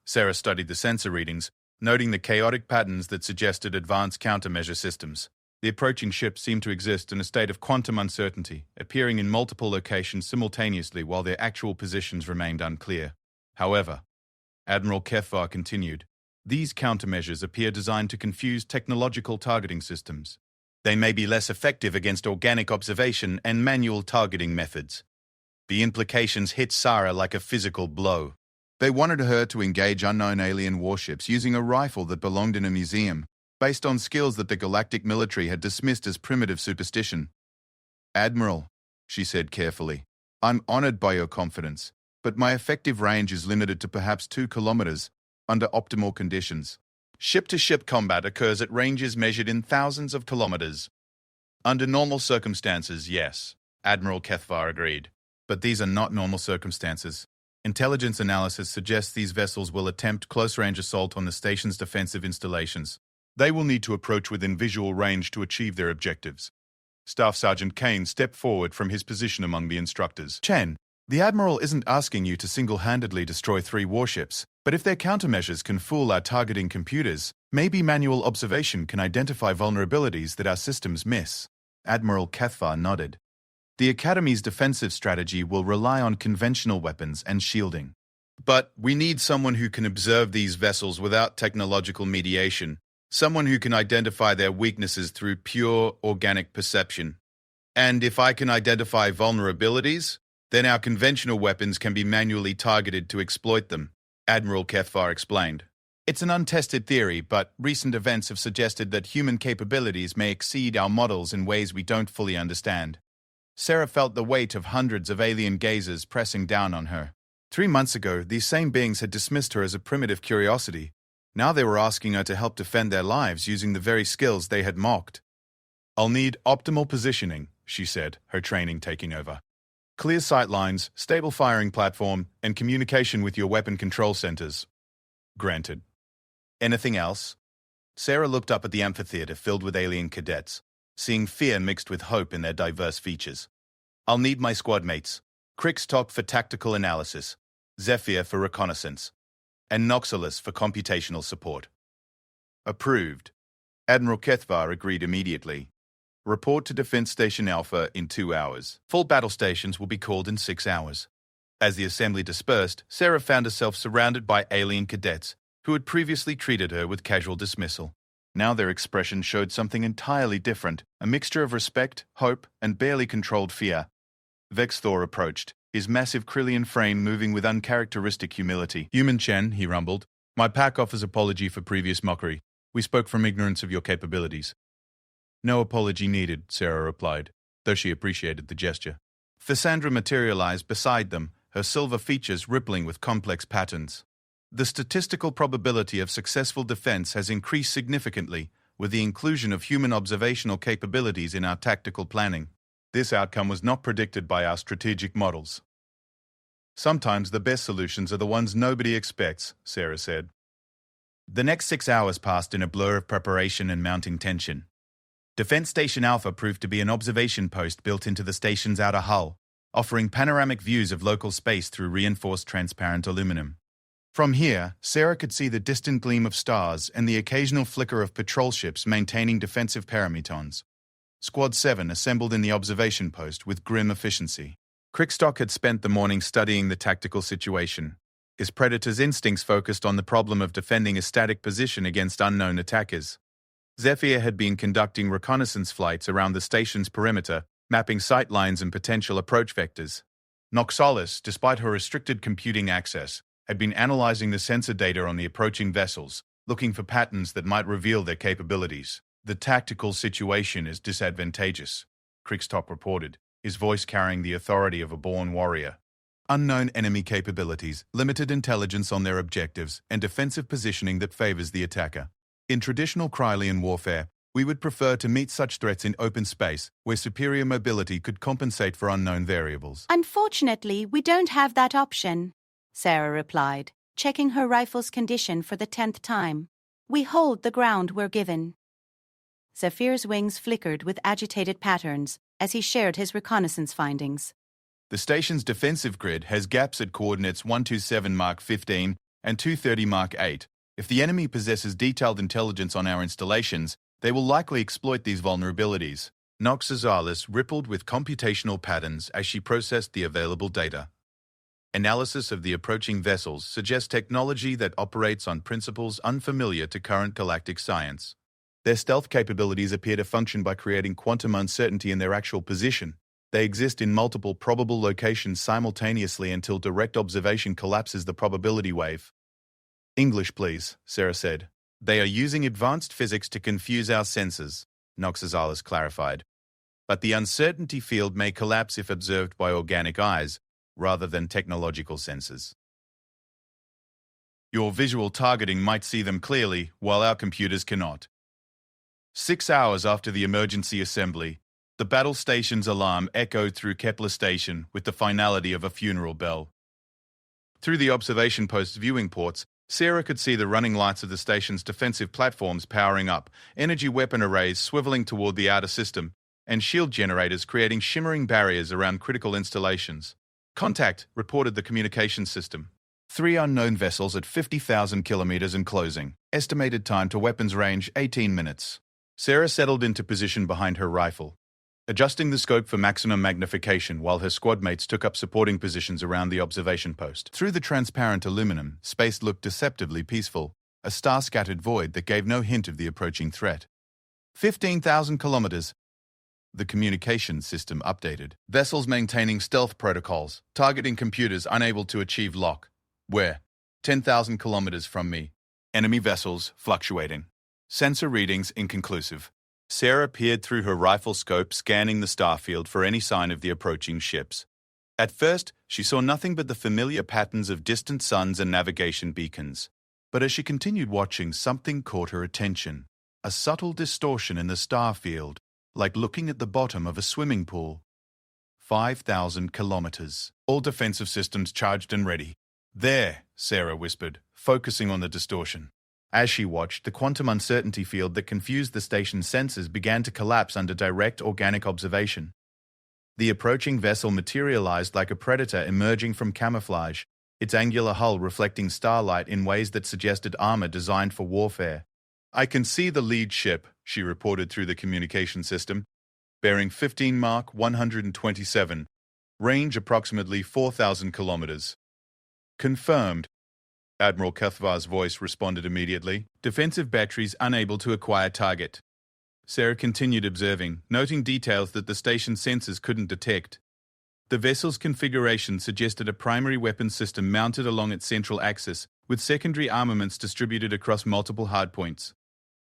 Speaker 1: Sarah studied the sensor readings, noting the chaotic patterns that suggested advanced countermeasure systems. The approaching ships seemed to exist in a state of quantum uncertainty, appearing in multiple locations simultaneously while their actual positions remained unclear. However, Admiral Kethvar continued, these countermeasures appear designed to confuse technological targeting systems. They may be less effective against organic observation and manual targeting methods. The implications hit Sarah like a physical blow. They wanted her to engage unknown alien warships using a rifle that belonged in a museum, based on skills that the galactic military had dismissed as primitive superstition. Admiral, she said carefully, I'm honored by your confidence, but my effective range is limited to perhaps 2 kilometers, under optimal conditions. Ship-to-ship combat occurs at ranges measured in thousands of kilometers. Under normal circumstances, yes, Admiral Kethvar agreed. But these are not normal circumstances. Intelligence analysis suggests these vessels will attempt close-range assault on the station's defensive installations. They will need to approach within visual range to achieve their objectives. Staff Sergeant Kane stepped forward from his position among the instructors. Chen, the Admiral isn't asking you to single-handedly destroy 3 warships, but if their countermeasures can fool our targeting computers, maybe manual observation can identify vulnerabilities that our systems miss. Admiral Kethvar nodded. The Academy's defensive strategy will rely on conventional weapons and shielding. But we need someone who can observe these vessels without technological mediation, someone who can identify their weaknesses through pure organic perception. And if I can identify vulnerabilities, then our conventional weapons can be manually targeted to exploit them, Admiral Kethvar explained. It's an untested theory, but recent events have suggested that human capabilities may exceed our models in ways we don't fully understand. Sarah felt the weight of hundreds of alien gazers pressing down on her. 3 months ago, these same beings had dismissed her as a primitive curiosity. Now they were asking her to help defend their lives using the very skills they had mocked. I'll need optimal positioning, she said, her training taking over. Clear sight lines, stable firing platform, and communication with your weapon control centers. Granted. Anything else? Sarah looked up at the amphitheater filled with alien cadets, seeing fear mixed with hope in their diverse features. I'll need my squad mates. Crixtop for tactical analysis, Zephyr for reconnaissance, and Noxalis for computational support. Approved. Admiral Kethvar agreed immediately. Report to Defense Station Alpha in 2 hours. Full battle stations will be called in 6 hours. As the assembly dispersed, Sarah found herself surrounded by alien cadets who had previously treated her with casual dismissal. Now their expression showed something entirely different, a mixture of respect, hope, and barely controlled fear. Vexthor approached, his massive Krillian frame moving with uncharacteristic humility. Human Chen, he rumbled, my pack offers apology for previous mockery. We spoke from ignorance of your capabilities. No apology needed, Sarah replied, though she appreciated the gesture. Thassandra materialized beside them, her silver features rippling with complex patterns. The statistical probability of successful defense has increased significantly with the inclusion of human observational capabilities in our tactical planning. This outcome was not predicted by our strategic models. Sometimes the best solutions are the ones nobody expects, Sarah said. The next 6 hours passed in a blur of preparation and mounting tension. Defense Station Alpha proved to be an observation post built into the station's outer hull, offering panoramic views of local space through reinforced transparent aluminum. From here, Sarah could see the distant gleam of stars and the occasional flicker of patrol ships maintaining defensive perimetons. Squad 7 assembled in the observation post with grim efficiency. Crickstock had spent the morning studying the tactical situation. His predator's instincts focused on the problem of defending a static position against unknown attackers. Zephyr had been conducting reconnaissance flights around the station's perimeter, mapping sight lines and potential approach vectors. Noxalis, despite her restricted computing access, had been analyzing the sensor data on the approaching vessels, looking for patterns that might reveal their capabilities. The tactical situation is disadvantageous, Crickstock reported, his voice carrying the authority of a born warrior. Unknown enemy capabilities, limited intelligence on their objectives, and defensive positioning that favors the attacker. In traditional Krylian warfare, we would prefer to meet such threats in open space, where superior mobility could compensate for unknown variables.
Speaker 6: Unfortunately, we don't have that option, Sarah replied, checking her rifle's condition for the 10th time. We hold the ground we're given. Zephyr's wings flickered with agitated patterns as he shared his reconnaissance findings.
Speaker 1: The station's defensive grid has gaps at coordinates 127 Mark 15 and 230 Mark 8. If the enemy possesses detailed intelligence on our installations, they will likely exploit these vulnerabilities. Noxalis rippled with computational patterns as she processed the available data. Analysis of the approaching vessels suggests technology that operates on principles unfamiliar to current galactic science. Their stealth capabilities appear to function by creating quantum uncertainty in their actual position. They exist in multiple probable locations simultaneously until direct observation collapses the probability wave. English, please, Sarah said. They are using advanced physics to confuse our senses, Noxalis clarified. But the uncertainty field may collapse if observed by organic eyes, rather than technological senses. Your visual targeting might see them clearly, while our computers cannot. 6 hours after the emergency assembly, the battle station's alarm echoed through Kepler Station with the finality of a funeral bell. Through the observation post's viewing ports, Sarah could see the running lights of the station's defensive platforms powering up, energy weapon arrays swiveling toward the outer system, and shield generators creating shimmering barriers around critical installations. Contact, reported the communications system. 3 unknown vessels at 50,000 kilometers and closing. Estimated time to weapons range 18 minutes. Sarah settled into position behind her rifle, adjusting the scope for maximum magnification while her squad mates took up supporting positions around the observation post. Through the transparent aluminum, space looked deceptively peaceful, a star-scattered void that gave no hint of the approaching threat. 15,000 kilometers. The communications system updated. Vessels maintaining stealth protocols, targeting computers unable to achieve lock. Where? 10,000 kilometers from me. Enemy vessels fluctuating. Sensor readings inconclusive. Sarah peered through her rifle scope, scanning the starfield for any sign of the approaching ships. At first, she saw nothing but the familiar patterns of distant suns and navigation beacons. But as she continued watching, something caught her attention. A subtle distortion in the starfield, like looking at the bottom of a swimming pool. 5,000 kilometers. All defensive systems charged and ready. There, Sarah whispered, focusing on the distortion. As she watched, the quantum uncertainty field that confused the station's sensors began to collapse under direct organic observation. The approaching vessel materialized like a predator emerging from camouflage, its angular hull reflecting starlight in ways that suggested armor designed for warfare. I can see the lead ship, she reported through the communication system, bearing 15 Mark 127, range approximately 4,000 kilometers. Confirmed. Admiral Cuthvar's voice responded immediately. Defensive batteries unable to acquire target. Sarah continued observing, noting details that the station's sensors couldn't detect. The vessel's configuration suggested a primary weapon system mounted along its central axis, with secondary armaments distributed across multiple hardpoints.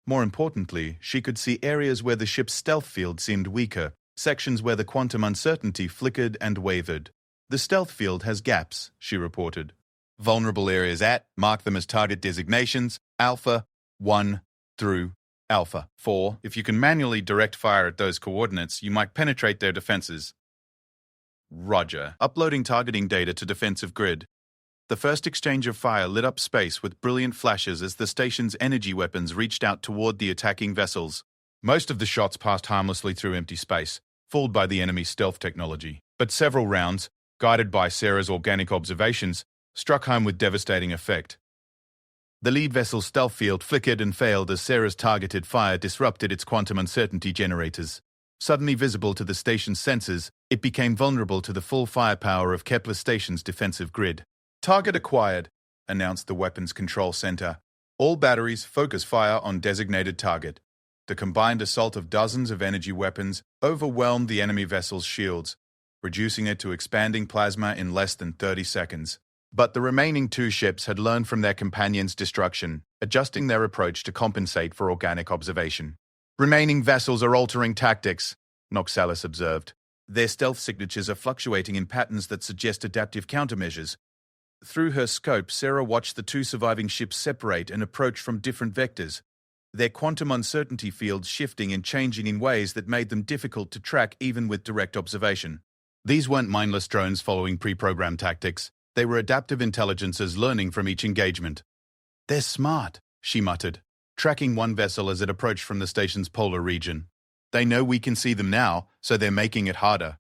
Speaker 1: More importantly, she could see areas where the ship's stealth field seemed weaker, sections where the quantum uncertainty flickered and wavered. The stealth field has gaps, she reported. vulnerable areas at, mark them as target designations, Alpha 1 through Alpha 4. If you can manually direct fire at those coordinates, you might penetrate their defenses. Roger. Uploading targeting data to defensive grid. The first exchange of fire lit up space with brilliant flashes as the station's energy weapons reached out toward the attacking vessels. Most of the shots passed harmlessly through empty space, fooled by the enemy's stealth technology. But several rounds, guided by Sarah's organic observations, struck home with devastating effect. The lead vessel's stealth field flickered and failed as Sarah's targeted fire disrupted its quantum uncertainty generators. Suddenly visible to the station's sensors, it became vulnerable to the full firepower of Kepler Station's defensive grid. Target acquired, announced the Weapons Control Center. All batteries focus fire on designated target. The combined assault of dozens of energy weapons overwhelmed the enemy vessel's shields, reducing it to expanding plasma in less than 30 seconds. But the remaining two ships had learned from their companions' destruction, adjusting their approach to compensate for organic observation. Remaining vessels are altering tactics, Noxalis observed. Their stealth signatures are fluctuating in patterns that suggest adaptive countermeasures. Through her scope, Sarah watched the two surviving ships separate and approach from different vectors, their quantum uncertainty fields shifting and changing in ways that made them difficult to track even with direct observation. These weren't mindless drones following pre-programmed tactics. They were adaptive intelligences learning from each engagement. "They're smart," she muttered, tracking one vessel as it approached from the station's polar region. "They know we can see them now, so they're making it harder."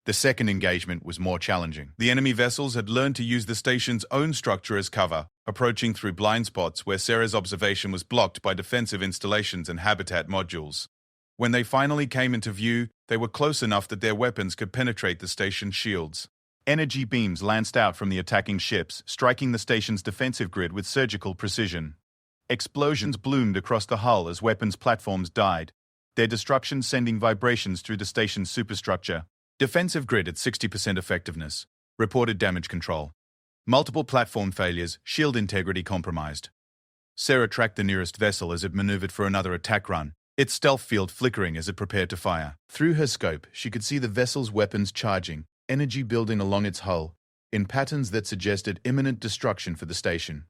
Speaker 1: The second engagement was more challenging. The enemy vessels had learned to use the station's own structure as cover, approaching through blind spots where Sarah's observation was blocked by defensive installations and habitat modules. When they finally came into view, they were close enough that their weapons could penetrate the station's shields. Energy beams lanced out from the attacking ships, striking the station's defensive grid with surgical precision. Explosions bloomed across the hull as weapons platforms died, their destruction sending vibrations through the station's superstructure. Defensive grid at 60% effectiveness. Reported damage control. Multiple platform failures, shield integrity compromised. Sarah tracked the nearest vessel as it maneuvered for another attack run, its stealth field flickering as it prepared to fire. Through her scope, she could see the vessel's weapons charging, energy building along its hull, in patterns that suggested imminent destruction for the station.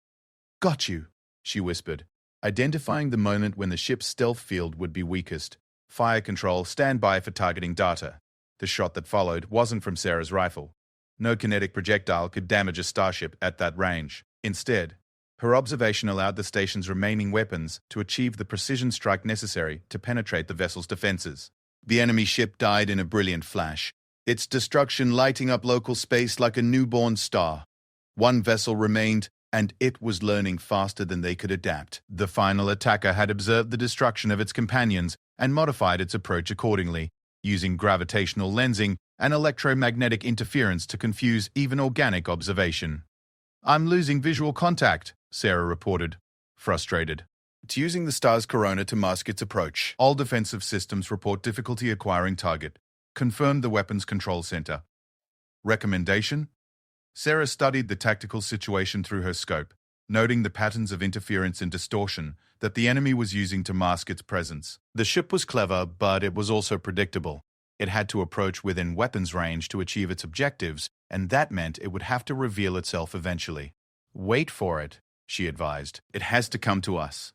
Speaker 1: "Got you," she whispered, identifying the moment when the ship's stealth field would be weakest. "Fire control, stand by for targeting data." The shot that followed wasn't from Sarah's rifle. No kinetic projectile could damage a starship at that range. Instead, her observation allowed the station's remaining weapons to achieve the precision strike necessary to penetrate the vessel's defenses. The enemy ship died in a brilliant flash, its destruction lighting up local space like a newborn star. One vessel remained, and it was learning faster than they could adapt. The final attacker had observed the destruction of its companions and modified its approach accordingly, using gravitational lensing and electromagnetic interference to confuse even organic observation. "I'm losing visual contact," Sarah reported, frustrated. "It's using the star's corona to mask its approach. All defensive systems report difficulty acquiring target," confirmed the Weapons Control Center. Recommendation? Sarah studied the tactical situation through her scope, noting the patterns of interference and distortion that the enemy was using to mask its presence. The ship was clever, but it was also predictable. It had to approach within weapons range to achieve its objectives, and that meant it would have to reveal itself eventually. "Wait for it," she advised. "It has to come to us."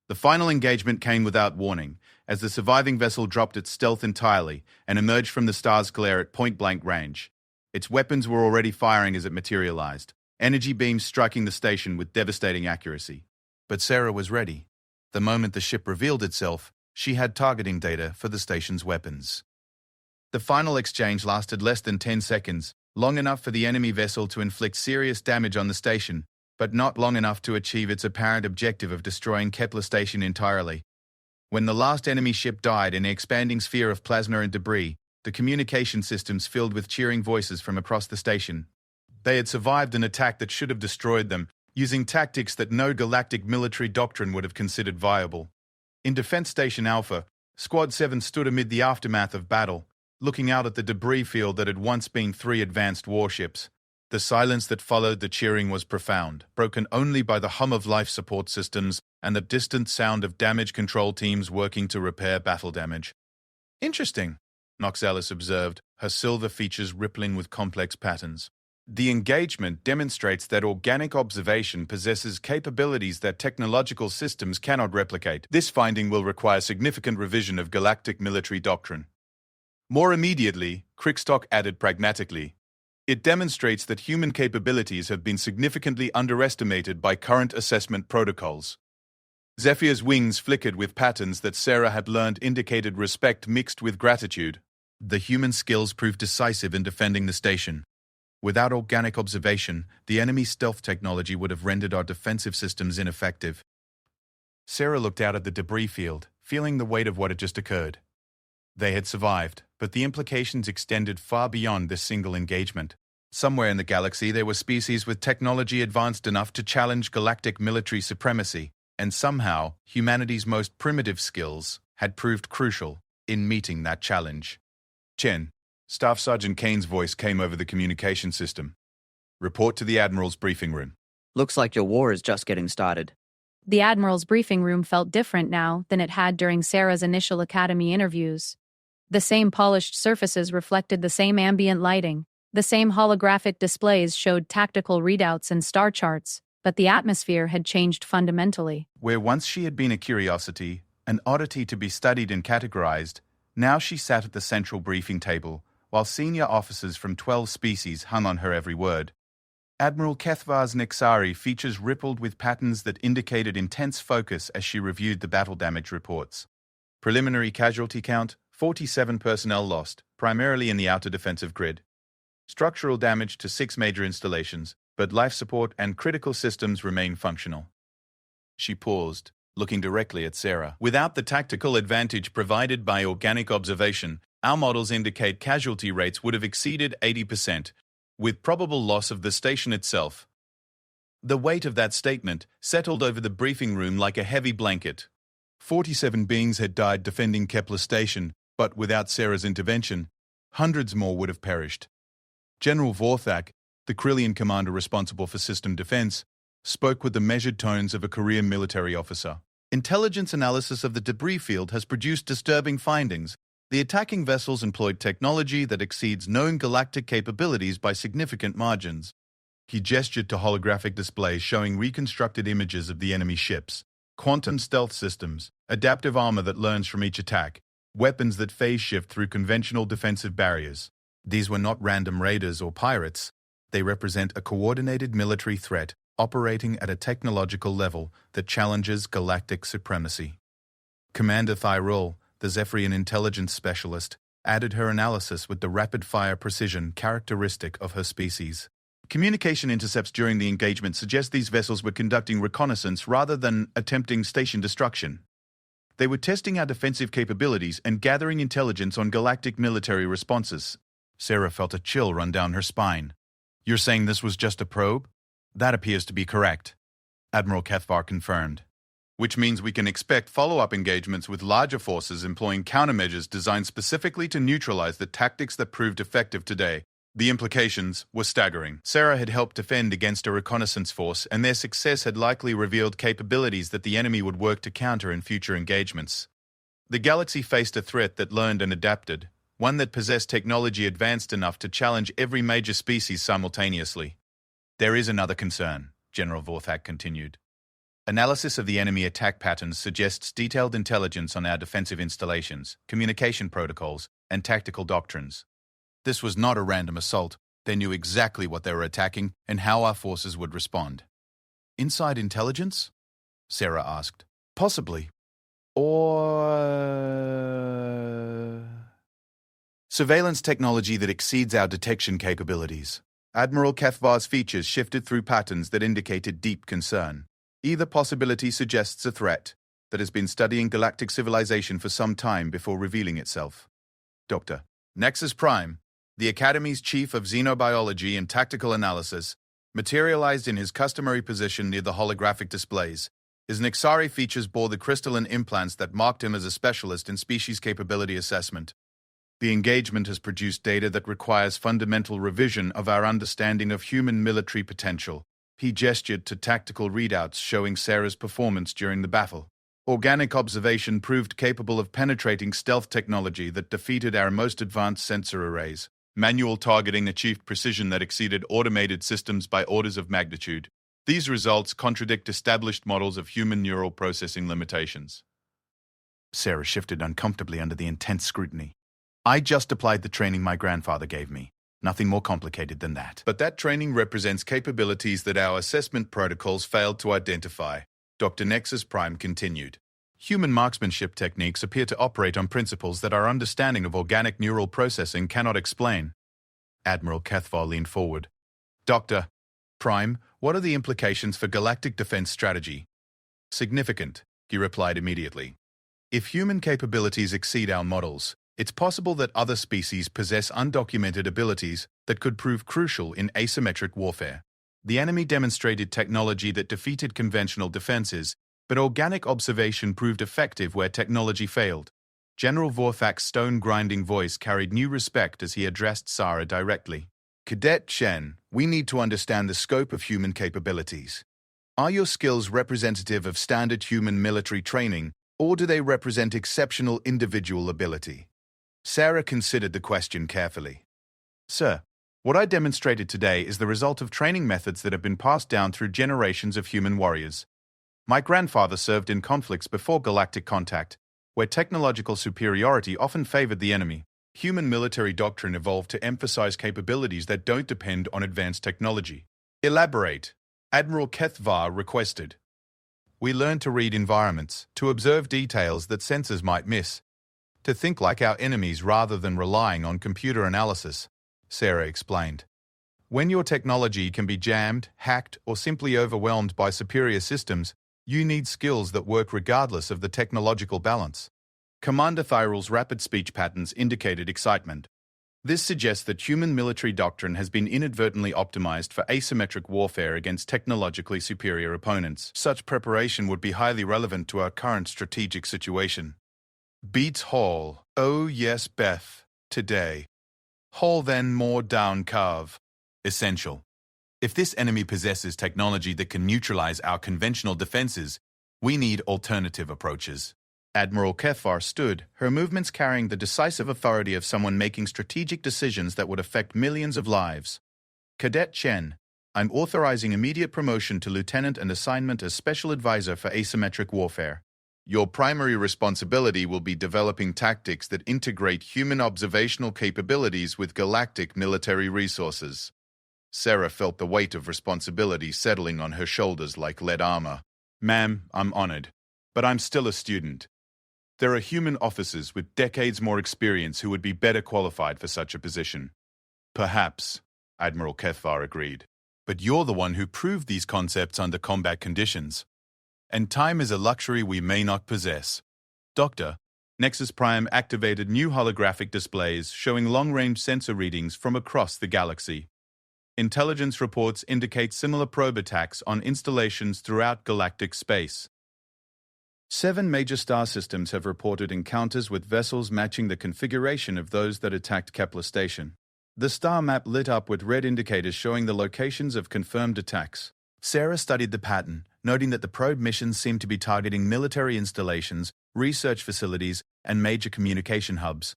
Speaker 1: The final engagement came without warning, as the surviving vessel dropped its stealth entirely and emerged from the star's glare at point-blank range. Its weapons were already firing as it materialized, energy beams striking the station with devastating accuracy. But Sarah was ready. The moment the ship revealed itself, she had targeting data for the station's weapons. The final exchange lasted less than 10 seconds, long enough for the enemy vessel to inflict serious damage on the station, but not long enough to achieve its apparent objective of destroying Kepler Station entirely. When the last enemy ship died in an expanding sphere of plasma and debris, the communication systems filled with cheering voices from across the station. They had survived an attack that should have destroyed them, using tactics that no galactic military doctrine would have considered viable. In Defense Station Alpha, Squad 7 stood amid the aftermath of battle, looking out at the debris field that had once been 3 advanced warships. The silence that followed the cheering was profound, broken only by the hum of life support systems and the distant sound of damage control teams working to repair battle damage. "Interesting," Noxalis observed, her silver features rippling with complex patterns. The engagement demonstrates that organic observation possesses capabilities that technological systems cannot replicate. This finding will require significant revision of galactic military doctrine. More immediately, Crickstock added pragmatically, it demonstrates that human capabilities have been significantly underestimated by current assessment protocols. Zephyr's wings flickered with patterns that Sarah had learned indicated respect mixed with gratitude. The human skills proved decisive in defending the station. Without organic observation, the enemy's stealth technology would have rendered our defensive systems ineffective. Sarah looked out at the debris field, feeling the weight of what had just occurred. They had survived, but the implications extended far beyond this single engagement. Somewhere in the galaxy there were species with technology advanced enough to challenge galactic military supremacy, and somehow humanity's most primitive skills had proved crucial in meeting that challenge. Chen, Staff Sergeant Kane's voice came over the communication system. Report to the Admiral's briefing room.
Speaker 7: Looks like your war is just getting started.
Speaker 8: The Admiral's briefing room felt different now than it had during Sarah's initial Academy interviews. The same polished surfaces reflected the same ambient lighting. The same holographic displays showed tactical readouts and star charts, but the atmosphere had changed fundamentally.
Speaker 1: Where once she had been a curiosity, an oddity to be studied and categorized, now she sat at the central briefing table, while senior officers from 12 species hung on her every word. Admiral Kethvar's Nexari features rippled with patterns that indicated intense focus as she reviewed the battle damage reports. Preliminary casualty count, 47 personnel lost, primarily in the outer defensive grid. Structural damage to 6 major installations, but life support and critical systems remain functional. She paused, looking directly at Sarah. Without the tactical advantage provided by organic observation, our models indicate casualty rates would have exceeded 80%, with probable loss of the station itself. The weight of that statement settled over the briefing room like a heavy blanket. 47 beings had died defending Kepler Station, but without Sarah's intervention, hundreds more would have perished. General Vorthak, the Krillian commander responsible for system defense, spoke with the measured tones of a career military officer. Intelligence analysis of the debris field has produced disturbing findings. The attacking vessels employed technology that exceeds known galactic capabilities by significant margins. He gestured to holographic displays showing reconstructed images of the enemy ships, quantum stealth systems, adaptive armor that learns from each attack, weapons that phase shift through conventional defensive barriers. These were not random raiders or pirates. They represent a coordinated military threat operating at a technological level that challenges galactic supremacy. Commander Thyrol, the Zephyrian intelligence specialist, added her analysis with the rapid-fire precision characteristic of her species. Communication intercepts during the engagement suggest these vessels were conducting reconnaissance rather than attempting station destruction. They were testing our defensive capabilities and gathering intelligence on galactic military responses. Sarah felt a chill run down her spine. You're saying this was just a probe? That appears to be correct, Admiral Kethvar confirmed. Which means we can expect follow-up engagements with larger forces employing countermeasures designed specifically to neutralize the tactics that proved effective today. The implications were staggering. Sarah had helped defend against a reconnaissance force, and their success had likely revealed capabilities that the enemy would work to counter in future engagements. The galaxy faced a threat that learned and adapted, one that possessed technology advanced enough to challenge every major species simultaneously. There is another concern, General Vorthak continued. Analysis of the enemy attack patterns suggests detailed intelligence on our defensive installations, communication protocols, and tactical doctrines. This was not a random assault. They knew exactly what they were attacking and how our forces would respond. Inside intelligence? Sarah asked. Possibly. Or surveillance technology that exceeds our detection capabilities. Admiral Kethvar's features shifted through patterns that indicated deep concern. Either possibility suggests a threat that has been studying galactic civilization for some time before revealing itself. Dr. Nexus Prime, the Academy's chief of xenobiology and tactical analysis, materialized in his customary position near the holographic displays. His Nexari features bore the crystalline implants that marked him as a specialist in species capability assessment. The engagement has produced data that requires fundamental revision of our understanding of human military potential. He gestured to tactical readouts showing Sarah's performance during the battle. Organic observation proved capable of penetrating stealth technology that defeated our most advanced sensor arrays. Manual targeting achieved precision that exceeded automated systems by orders of magnitude. These results contradict established models of human neural processing limitations. Sarah shifted uncomfortably under the intense scrutiny. I just applied the training my grandfather gave me. Nothing more complicated than that. But that training represents capabilities that our assessment protocols failed to identify. Dr. Nexus Prime continued. Human marksmanship techniques appear to operate on principles that our understanding of organic neural processing cannot explain. Admiral Kethvar leaned forward. Dr. Prime, what are the implications for galactic defense strategy? Significant, he replied immediately. If human capabilities exceed our models, it's possible that other species possess undocumented abilities that could prove crucial in asymmetric warfare. The enemy demonstrated technology that defeated conventional defenses, but organic observation proved effective where technology failed. General Vorthak's stone-grinding voice carried new respect as he addressed Sarah directly. Cadet Chen, we need to understand the scope of human capabilities. Are your skills representative of standard human military training, or do they represent exceptional individual ability? Sarah considered the question carefully. Sir, what I demonstrated today is the result of training methods that have been passed down through generations of human warriors. My grandfather served in conflicts before galactic contact, where technological superiority often favored the enemy. Human military doctrine evolved to emphasize capabilities that don't depend on advanced technology. Elaborate, Admiral Kethvar requested. We learn to read environments, to observe details that sensors might miss, to think like our enemies rather than relying on computer analysis, Sarah explained. When your technology can be jammed, hacked, or simply overwhelmed by superior systems, you need skills that work regardless of the technological balance. Commander Thyrell's rapid speech patterns indicated excitement. This suggests that human military doctrine has been inadvertently optimized for asymmetric warfare against technologically superior opponents. Such preparation would be highly relevant to our current strategic situation. Beats Hall. Oh yes, Beth. Today. Hall then more down carve. Essential. If this enemy possesses technology that can neutralize our conventional defenses, we need alternative approaches. Admiral Kethvar stood, her movements carrying the decisive authority of someone making strategic decisions that would affect millions of lives. Cadet Chen, I'm authorizing immediate promotion to lieutenant and assignment as special advisor for asymmetric warfare. Your primary responsibility will be developing tactics that integrate human observational capabilities with galactic military resources. Sarah felt the weight of responsibility settling on her shoulders like lead armor. Ma'am, I'm honored, but I'm still a student. There are human officers with decades more experience who would be better qualified for such a position. Perhaps, Admiral Kethvar agreed. But you're the one who proved these concepts under combat conditions. And time is a luxury we may not possess. Doctor, Nexus Prime activated new holographic displays showing long-range sensor readings from across the galaxy. Intelligence reports indicate similar probe attacks on installations throughout galactic space. 7 major star systems have reported encounters with vessels matching the configuration of those that attacked Kepler Station. The star map lit up with red indicators showing the locations of confirmed attacks. Sarah studied the pattern, noting that the probe missions seemed to be targeting military installations, research facilities, and major communication hubs.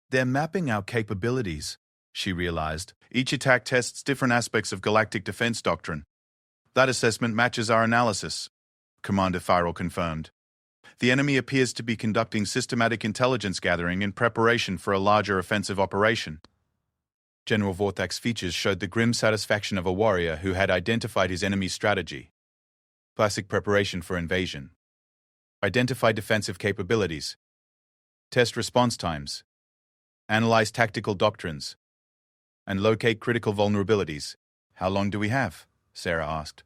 Speaker 1: They're mapping our capabilities, she realized. Each attack tests different aspects of galactic defense doctrine. That assessment matches our analysis, Commander Thyrell confirmed. The enemy appears to be conducting systematic intelligence gathering in preparation for a larger offensive operation. General Vorthak's features showed the grim satisfaction of a warrior who had identified his enemy's strategy. Classic preparation for invasion. Identify defensive capabilities. Test response times. Analyze tactical doctrines. And locate critical vulnerabilities. How long do we have? Sarah asked.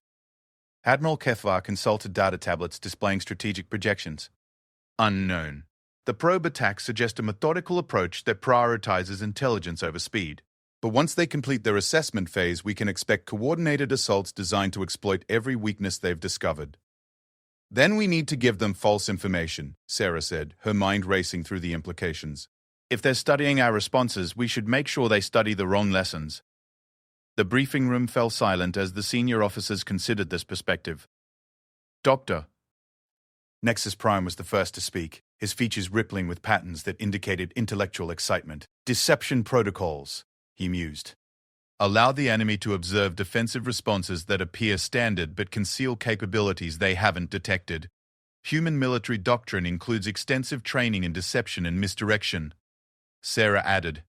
Speaker 1: Admiral Kethvar consulted data tablets displaying strategic projections. Unknown. The probe attacks suggest a methodical approach that prioritizes intelligence over speed. But once they complete their assessment phase, we can expect coordinated assaults designed to exploit every weakness they've discovered. Then we need to give them false information, Sarah said, her mind racing through the implications. If they're studying our responses, we should make sure they study the wrong lessons. The briefing room fell silent as the senior officers considered this perspective. Doctor. Nexus Prime was the first to speak, his features rippling with patterns that indicated intellectual excitement. Deception protocols. he mused. Allow the enemy to observe defensive responses that appear standard but conceal capabilities they haven't detected. Human military doctrine includes extensive training in deception and misdirection. Sarah added,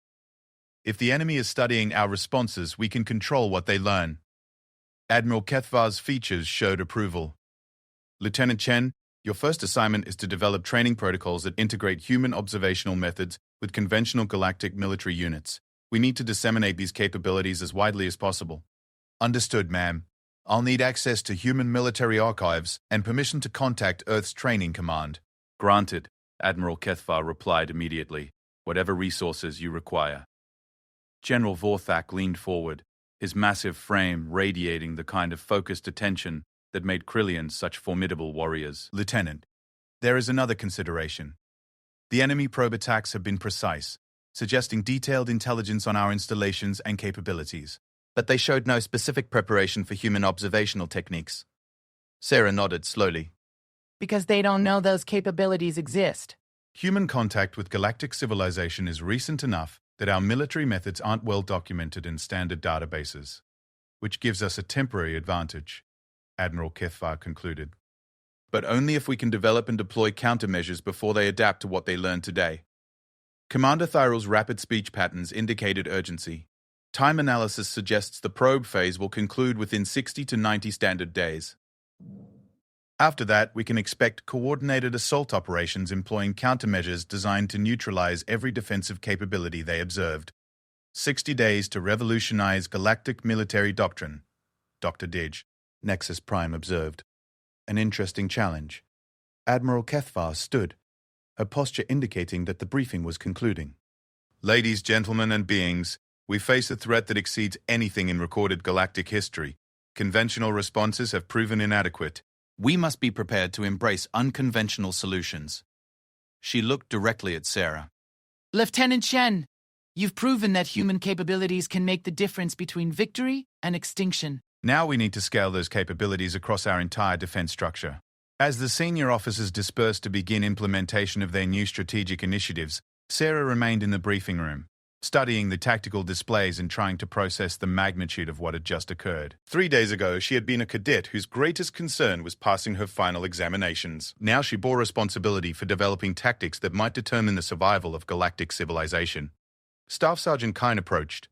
Speaker 1: if the enemy is studying our responses, we can control what they learn. Admiral Kethvar's features showed approval. Lieutenant Chen, your first assignment is to develop training protocols that integrate human observational methods with conventional galactic military units. We need to disseminate these capabilities as widely as possible. Understood, ma'am. I'll need access to human military archives and permission to contact Earth's training command. Granted, Admiral Kethvar replied immediately. Whatever resources you require. General Vorthak leaned forward, his massive frame radiating the kind of focused attention that made Krillians such formidable warriors. Lieutenant, there is another consideration. The enemy probe attacks have been precise, suggesting detailed intelligence on our installations and capabilities.
Speaker 2: But they showed no specific preparation for human observational techniques. Sarah nodded slowly.
Speaker 3: Because they don't know those capabilities exist.
Speaker 1: Human contact with galactic civilization is recent enough that our military methods aren't well documented in standard databases, which gives us a temporary advantage, Admiral Kethvar concluded. But only if we can develop and deploy countermeasures before they adapt to what they learn today. Commander Thyrell's rapid speech patterns indicated urgency. Time analysis suggests the probe phase will conclude within 60 to 90 standard days. After that, we can expect coordinated assault operations employing countermeasures designed to neutralize every defensive capability they observed. 60 days to revolutionize galactic military doctrine, Dr. Didge, Nexus Prime observed. An interesting challenge. Admiral Kethvar stood, her posture indicating that the briefing was concluding. Ladies, gentlemen, and beings, we face a threat that exceeds anything in recorded galactic history. Conventional responses have proven inadequate.
Speaker 2: We must be prepared to embrace unconventional solutions. She looked directly at Sarah.
Speaker 4: Lieutenant Chen, you've proven that human capabilities can make the difference between victory and extinction.
Speaker 1: Now we need to scale those capabilities across our entire defense structure. As the senior officers dispersed to begin implementation of their new strategic initiatives, Sarah remained in the briefing room, studying the tactical displays and trying to process the magnitude of what had just occurred. 3 days ago, she had been a cadet whose greatest concern was passing her final examinations. Now she bore responsibility for developing tactics that might determine the survival of galactic civilization. Staff Sergeant Kine approached,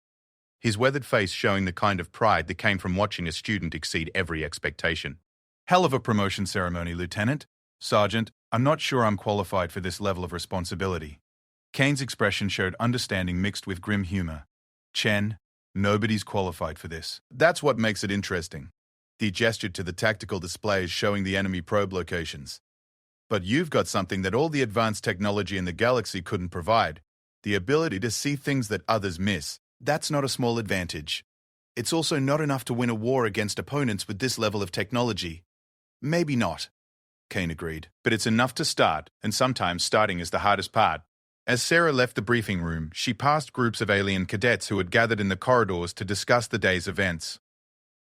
Speaker 1: his weathered face showing the kind of pride that came from watching a student exceed every expectation. Hell of a promotion ceremony, Lieutenant. Sergeant, I'm not sure I'm qualified for this level of responsibility. Kane's expression showed understanding mixed with grim humor. Chen, nobody's qualified for this. That's what makes it interesting. He gestured to the tactical displays showing the enemy probe locations. But you've got something that all the advanced technology in the galaxy couldn't provide. The ability to see things that others miss. That's not a small advantage. It's also not enough to win a war against opponents with this level of technology. Maybe not, Kane agreed. But it's enough to start, and sometimes starting is the hardest part. As Sarah left the briefing room, she passed groups of alien cadets who had gathered in the corridors to discuss the day's events.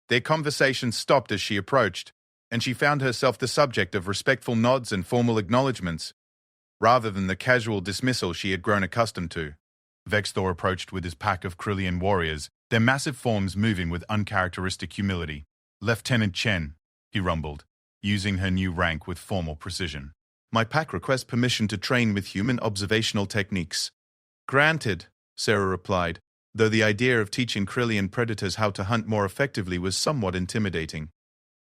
Speaker 1: Their conversation stopped as she approached, and she found herself the subject of respectful nods and formal acknowledgements, rather than the casual dismissal she had grown accustomed to. Vexthor approached with his pack of Krillian warriors, their massive forms moving with uncharacteristic humility. Lieutenant Chen, he rumbled, using her new rank with formal precision. My pack requests permission to train with human observational techniques. Granted, Sarah replied, though the idea of teaching Krillian predators how to hunt more effectively was somewhat intimidating.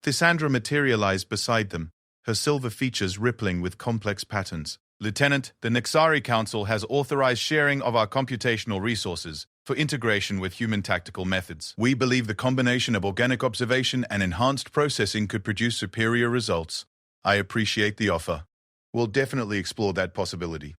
Speaker 1: Thisandra materialized beside them, her silver features rippling with complex patterns. Lieutenant, the Nexari Council has authorized sharing of our computational resources for integration with human tactical methods. We believe the combination of organic observation and enhanced processing could produce superior results. I appreciate the offer. We'll definitely explore that possibility.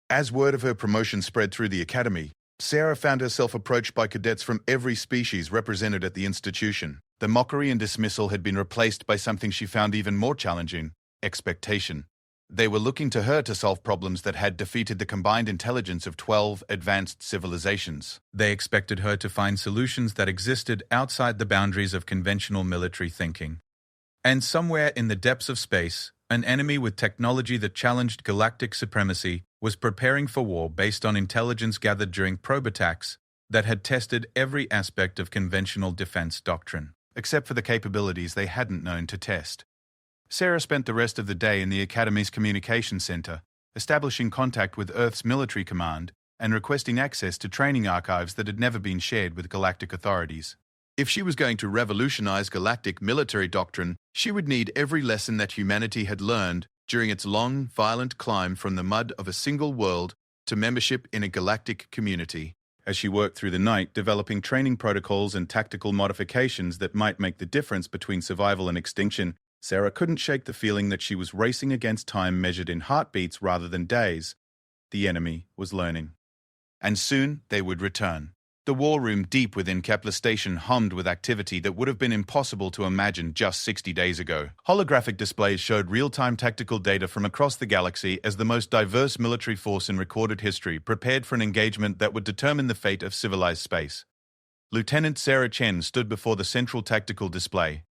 Speaker 1: As word of her promotion spread through the academy, Sarah found herself approached by cadets from every species represented at the institution. The mockery and dismissal had been replaced by something she found even more challenging: expectation. They were looking to her to solve problems that had defeated the combined intelligence of 12 advanced civilizations. They expected her to find solutions that existed outside the boundaries of conventional military thinking. And somewhere in the depths of space, an enemy with technology that challenged galactic supremacy was preparing for war based on intelligence gathered during probe attacks that had tested every aspect of conventional defense doctrine, except for the capabilities they hadn't known to test. Sarah spent the rest of the day in the Academy's communication center, establishing contact with Earth's military command and requesting access to training archives that had never been shared with galactic authorities. If she was going to revolutionize galactic military doctrine, she would need every lesson that humanity had learned during its long, violent climb from the mud of a single world to membership in a galactic community. As she worked through the night, developing training protocols and tactical modifications that might make the difference between survival and extinction, Sarah couldn't shake the feeling that she was racing against time measured in heartbeats rather than days. The enemy was learning. And soon they would return. The war room deep within Kepler Station hummed with activity that would have been impossible to imagine just 60 days ago. Holographic displays showed real-time tactical data from across the galaxy as the most diverse military force in recorded history prepared for an engagement that would determine the fate of civilized space. Lieutenant Sarah Chen stood before the central tactical display.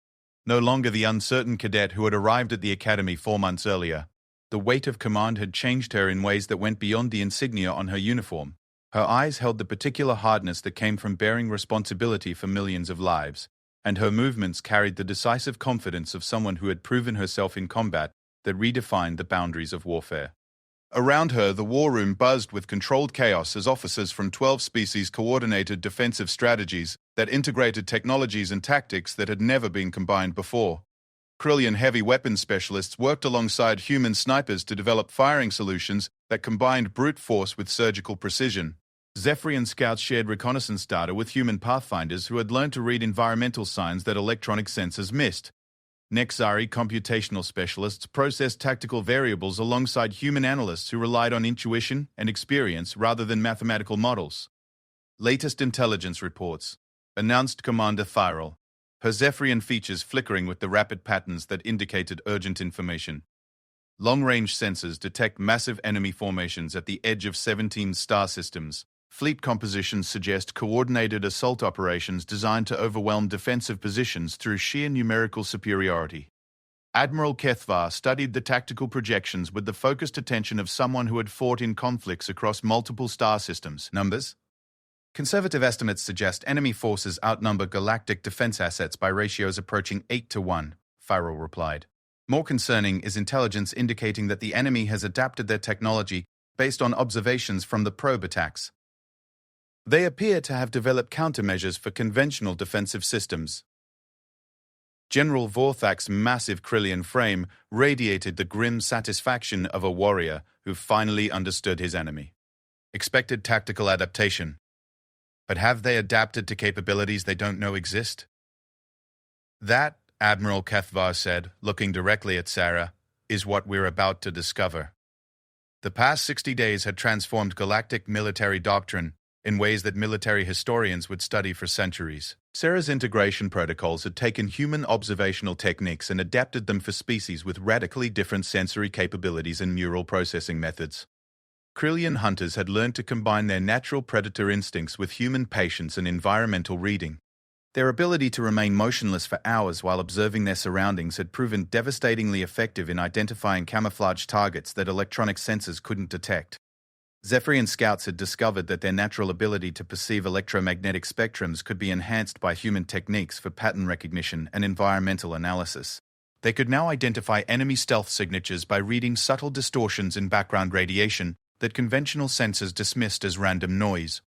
Speaker 1: No longer the uncertain cadet who had arrived at the Academy 4 months earlier. The weight of command had changed her in ways that went beyond the insignia on her uniform. Her eyes held the particular hardness that came from bearing responsibility for millions of lives, and her movements carried the decisive confidence of someone who had proven herself in combat that redefined the boundaries of warfare. Around her, the war room buzzed with controlled chaos as officers from 12 species coordinated defensive strategies that integrated technologies and tactics that had never been combined before. Krillian heavy weapons specialists worked alongside human snipers to develop firing solutions that combined brute force with surgical precision. Zephyrian scouts shared reconnaissance data with human pathfinders who had learned to read environmental signs that electronic sensors missed. Nexari computational specialists processed tactical variables alongside human analysts who relied on intuition and experience rather than mathematical models. Latest intelligence reports, announced Commander Thyrol, her Zephyrian features flickering with the rapid patterns that indicated urgent information. Long-range sensors detect massive enemy formations at the edge of 17 star systems. Fleet compositions suggest coordinated assault operations designed to overwhelm defensive positions through sheer numerical superiority. Admiral Kethvar studied the tactical projections with the focused attention of someone who had fought in conflicts across multiple star systems. Numbers? Conservative estimates suggest enemy forces outnumber galactic defense assets by ratios approaching 8-1, Thyrol replied. More concerning is intelligence indicating that the enemy has adapted their technology based on observations from the probe attacks. They appear to have developed countermeasures for conventional defensive systems. General Vorthak's massive Krillian frame radiated the grim satisfaction of a warrior who finally understood his enemy. Expected tactical adaptation. But have they adapted to capabilities they don't know exist? That, Admiral Kethvar said, looking directly at Sarah, is what we're about to discover. The past 60 days had transformed galactic military doctrine in ways that military historians would study for centuries. Sarah's integration protocols had taken human observational techniques and adapted them for species with radically different sensory capabilities and neural processing methods. Krillian hunters had learned to combine their natural predator instincts with human patience and environmental reading. Their ability to remain motionless for hours while observing their surroundings had proven devastatingly effective in identifying camouflage targets that electronic sensors couldn't detect. Zephyrian scouts had discovered that their natural ability to perceive electromagnetic spectrums could be enhanced by human techniques for pattern recognition and environmental analysis. They could now identify enemy stealth signatures by reading subtle distortions in background radiation that conventional sensors dismissed as random noise.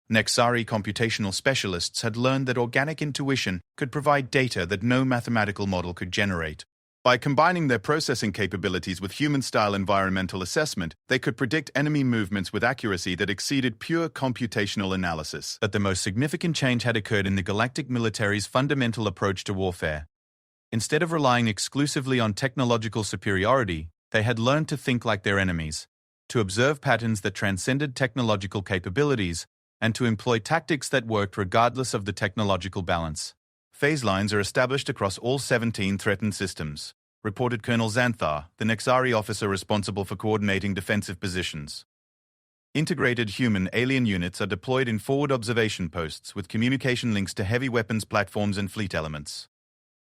Speaker 1: Nexari computational specialists had learned that organic intuition could provide data that no mathematical model could generate. By combining their processing capabilities with human-style environmental assessment, they could predict enemy movements with accuracy that exceeded pure computational analysis. But the most significant change had occurred in the galactic military's fundamental approach to warfare. Instead of relying exclusively on technological superiority, they had learned to think like their enemies, to observe patterns that transcended technological capabilities, and to employ tactics that worked regardless of the technological balance. Phase lines are established across all 17 threatened systems, reported Colonel Xanthar, the Nexari officer responsible for coordinating defensive positions. Integrated human-alien units are deployed in forward observation posts with communication links to heavy weapons platforms and fleet elements.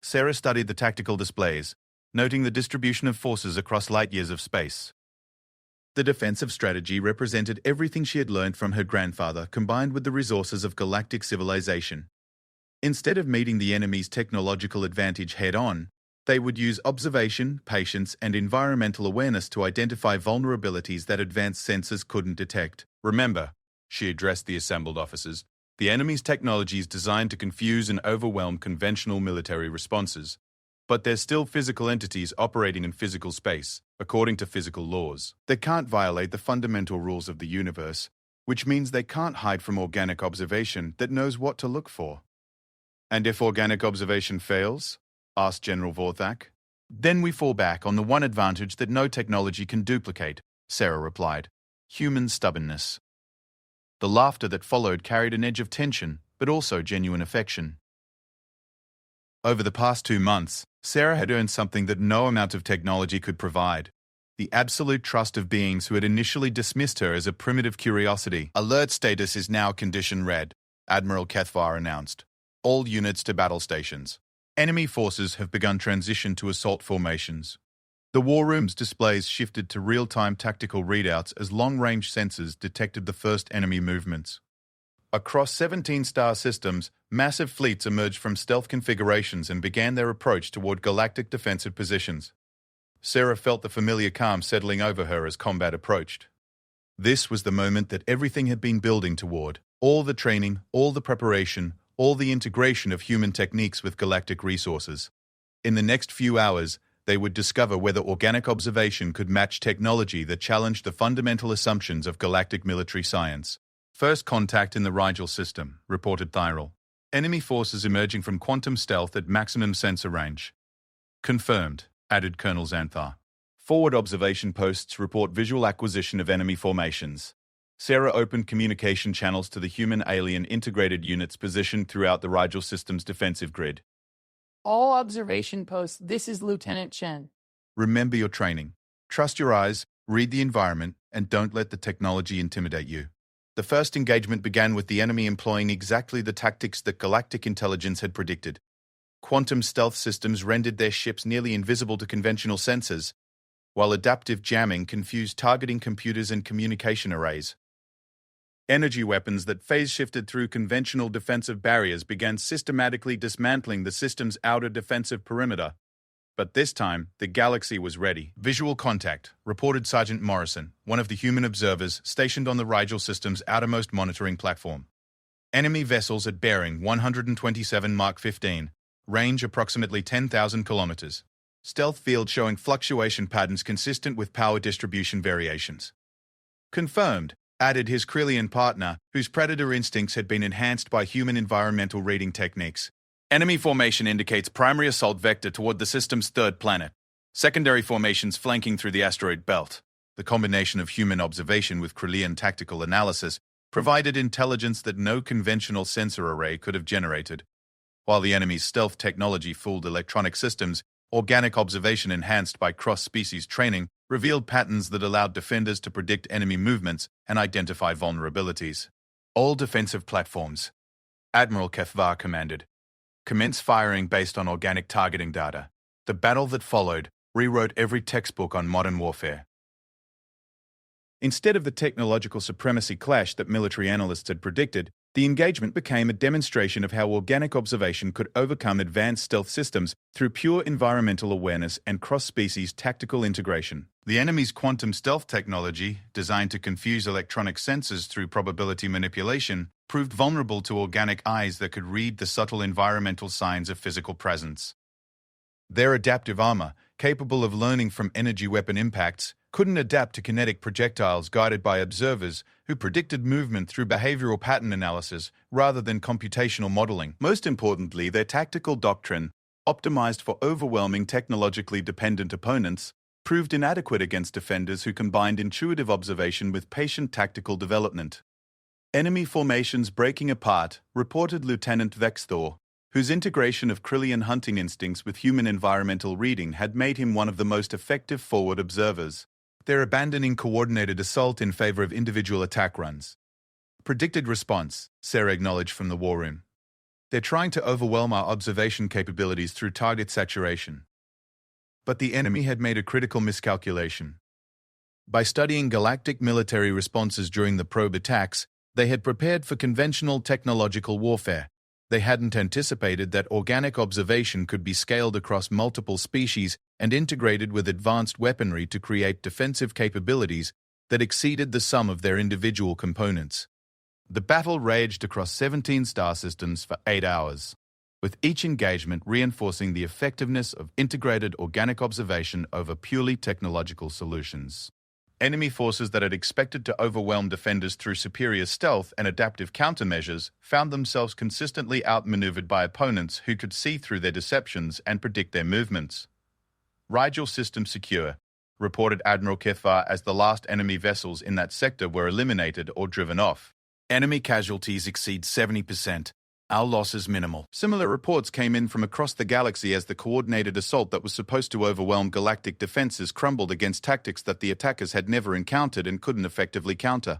Speaker 1: Sarah studied the tactical displays, noting the distribution of forces across light years of space. The defensive strategy represented everything she had learned from her grandfather combined with the resources of galactic civilization. Instead of meeting the enemy's technological advantage head-on, they would use observation, patience, and environmental awareness to identify vulnerabilities that advanced sensors couldn't detect. Remember, she addressed the assembled officers, the enemy's technology is designed to confuse and overwhelm conventional military responses. But they're still physical entities operating in physical space, according to physical laws. They can't violate the fundamental rules of the universe, which means they can't hide from organic observation that knows what to look for. And if organic observation fails? Asked General Vorthak. Then we fall back on the one advantage that no technology can duplicate, Sarah replied. Human stubbornness. The laughter that followed carried an edge of tension, but also genuine affection. Over the past 2 months, Sarah had earned something that no amount of technology could provide. The absolute trust of beings who had initially dismissed her as a primitive curiosity. Alert status is now condition red, Admiral Kethvar announced. All units to battle stations. Enemy forces have begun transition to assault formations. The war room's displays shifted to real-time tactical readouts as long-range sensors detected the first enemy movements. Across 17 star systems, massive fleets emerged from stealth configurations and began their approach toward galactic defensive positions. Sarah felt the familiar calm settling over her as combat approached. This was the moment that everything had been building toward. All the training, all the preparation, all the integration of human techniques with galactic resources. In the next few hours, they would discover whether organic observation could match technology that challenged the fundamental assumptions of galactic military science. First contact in the Rigel system, reported Thyrol. Enemy forces emerging from quantum stealth at maximum sensor range. Confirmed, added Colonel Xanthar. Forward observation posts report visual acquisition of enemy formations. Sarah opened communication channels to the human-alien integrated units positioned throughout the Rigel system's defensive grid.
Speaker 5: All observation posts, this is Lieutenant Chen.
Speaker 1: Remember your training. Trust your eyes, read the environment, and don't let the technology intimidate you. The first engagement began with the enemy employing exactly the tactics that galactic intelligence had predicted. Quantum stealth systems rendered their ships nearly invisible to conventional sensors, while adaptive jamming confused targeting computers and communication arrays. Energy weapons that phase-shifted through conventional defensive barriers began systematically dismantling the system's outer defensive perimeter. But this time, the galaxy was ready. Visual contact, reported Sergeant Morrison, one of the human observers stationed on the Rigel system's outermost monitoring platform. Enemy vessels at bearing 127 Mark 15, range approximately 10,000 kilometers. Stealth field showing fluctuation patterns consistent with power distribution variations. Confirmed, added his Krillian partner, whose predator instincts had been enhanced by human environmental reading techniques. Enemy formation indicates primary assault vector toward the system's third planet. Secondary formations flanking through the asteroid belt. The combination of human observation with Krillian tactical analysis provided intelligence that no conventional sensor array could have generated. While the enemy's stealth technology fooled electronic systems, organic observation enhanced by cross-species training revealed patterns that allowed defenders to predict enemy movements and identify vulnerabilities. All defensive platforms, Admiral Kethvar commanded, commence firing based on organic targeting data. The battle that followed rewrote every textbook on modern warfare. Instead of the technological supremacy clash that military analysts had predicted, the engagement became a demonstration of how organic observation could overcome advanced stealth systems through pure environmental awareness and cross-species tactical integration. The enemy's quantum stealth technology, designed to confuse electronic sensors through probability manipulation, proved vulnerable to organic eyes that could read the subtle environmental signs of physical presence. Their adaptive armor, capable of learning from energy weapon impacts, couldn't adapt to kinetic projectiles guided by observers who predicted movement through behavioral pattern analysis rather than computational modeling. Most importantly, their tactical doctrine, optimized for overwhelming technologically dependent opponents, proved inadequate against defenders who combined intuitive observation with patient tactical development. Enemy formations breaking apart, reported Lieutenant Vexthor, whose integration of Krillian hunting instincts with human environmental reading had made him one of the most effective forward observers. They're abandoning coordinated assault in favor of individual attack runs. Predicted response, Sarah acknowledged from the war room. They're trying to overwhelm our observation capabilities through target saturation. But the enemy had made a critical miscalculation. By studying galactic military responses during the probe attacks, they had prepared for conventional technological warfare. They hadn't anticipated that organic observation could be scaled across multiple species and integrated with advanced weaponry to create defensive capabilities that exceeded the sum of their individual components. The battle raged across 17 star systems for 8 hours, with each engagement reinforcing the effectiveness of integrated organic observation over purely technological solutions. Enemy forces that had expected to overwhelm defenders through superior stealth and adaptive countermeasures found themselves consistently outmaneuvered by opponents who could see through their deceptions and predict their movements. Rigel system secure, reported Admiral Kethvar as the last enemy vessels in that sector were eliminated or driven off. Enemy casualties exceed 70%. Our loss is minimal. Similar reports came in from across the galaxy as the coordinated assault that was supposed to overwhelm galactic defenses crumbled against tactics that the attackers had never encountered and couldn't effectively counter.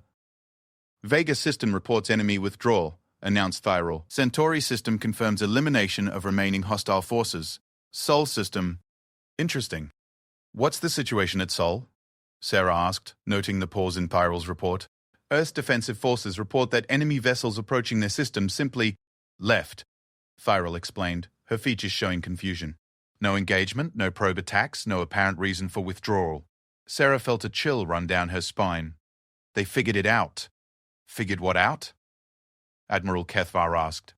Speaker 1: Vega system reports enemy withdrawal, announced Thyrol. Centauri system confirms elimination of remaining hostile forces. Sol system. Interesting. What's the situation at Sol? Sarah asked, noting the pause in Pyral's report. Earth's defensive forces report that enemy vessels approaching their system simply left, Thyrol explained, her features showing confusion. No engagement, no probe attacks, no apparent reason for withdrawal. Sarah felt a chill run down her spine. They figured it out. Figured what out? Admiral Kethvar asked.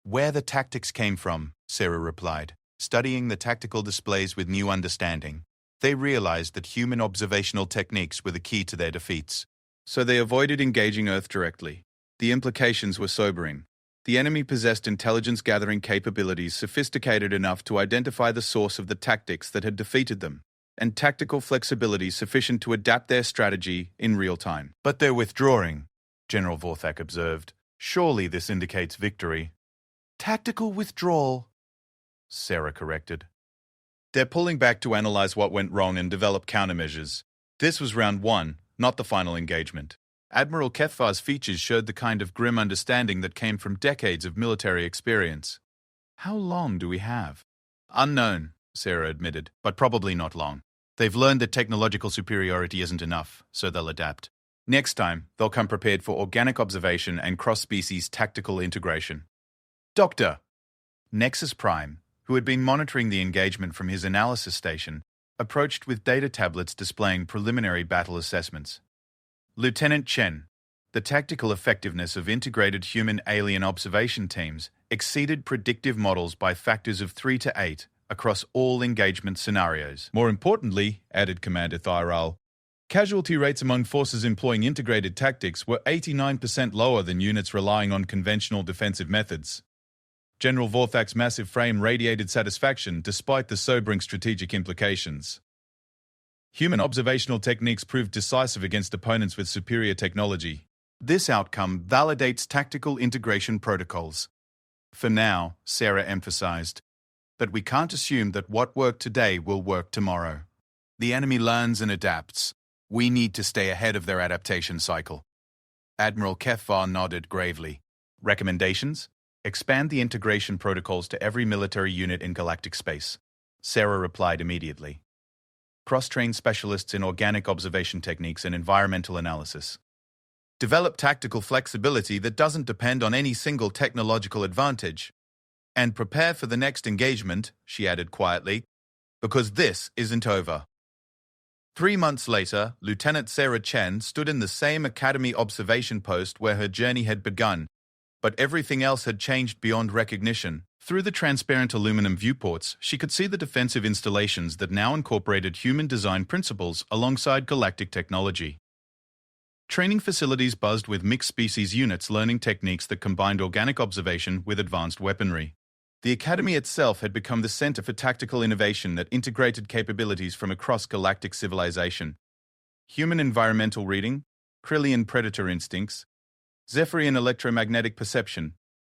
Speaker 1: Where the tactics came from, Sarah replied, studying the tactical displays with new understanding. They realized that human observational techniques were the key to their defeats. So they avoided engaging Earth directly. The implications were sobering. The enemy possessed intelligence-gathering capabilities sophisticated enough to identify the source of the tactics that had defeated them, and tactical flexibility sufficient to adapt their strategy in real time. But they're withdrawing, General Vorthak observed. Surely this indicates victory. Tactical withdrawal, Sarah corrected. They're pulling back to analyze what went wrong and develop countermeasures. This was round 1, not the final engagement. Admiral Kethvar's features showed the kind of grim understanding that came from decades of military experience. How long do we have? Unknown, Sarah admitted, but probably not long. They've learned that technological superiority isn't enough, so they'll adapt. Next time, they'll come prepared for organic observation and cross-species tactical integration. Doctor! Nexus Prime, who had been monitoring the engagement from his analysis station, approached with data tablets displaying preliminary battle assessments. Lieutenant Chen, the tactical effectiveness of integrated human-alien observation teams exceeded predictive models by factors of 3 to 8 across all engagement scenarios. More importantly, added Commander Thyrol, casualty rates among forces employing integrated tactics were 89% lower than units relying on conventional defensive methods. General Vorthak's massive frame radiated satisfaction despite the sobering strategic implications. Human observational techniques proved decisive against opponents with superior technology. This outcome validates tactical integration protocols. For now, Sarah emphasized, but we can't assume that what worked today will work tomorrow. The enemy learns and adapts. We need to stay ahead of their adaptation cycle. Admiral Kethvar nodded gravely. Recommendations? Expand the integration protocols to every military unit in galactic space. Sarah replied immediately. Cross-train specialists in organic observation techniques and environmental analysis. Develop tactical flexibility that doesn't depend on any single technological advantage. And prepare for the next engagement, she added quietly, because this isn't over. 3 months later, Lieutenant Sarah Chen stood in the same Academy observation post where her journey had begun, but everything else had changed beyond recognition. Through the transparent aluminum viewports, she could see the defensive installations that now incorporated human design principles alongside galactic technology. Training facilities buzzed with mixed-species units learning techniques that combined organic observation with advanced weaponry. The Academy itself had become the center for tactical innovation that integrated capabilities from across galactic civilization. Human environmental reading, Krillian predator instincts, Zephyrian electromagnetic perception,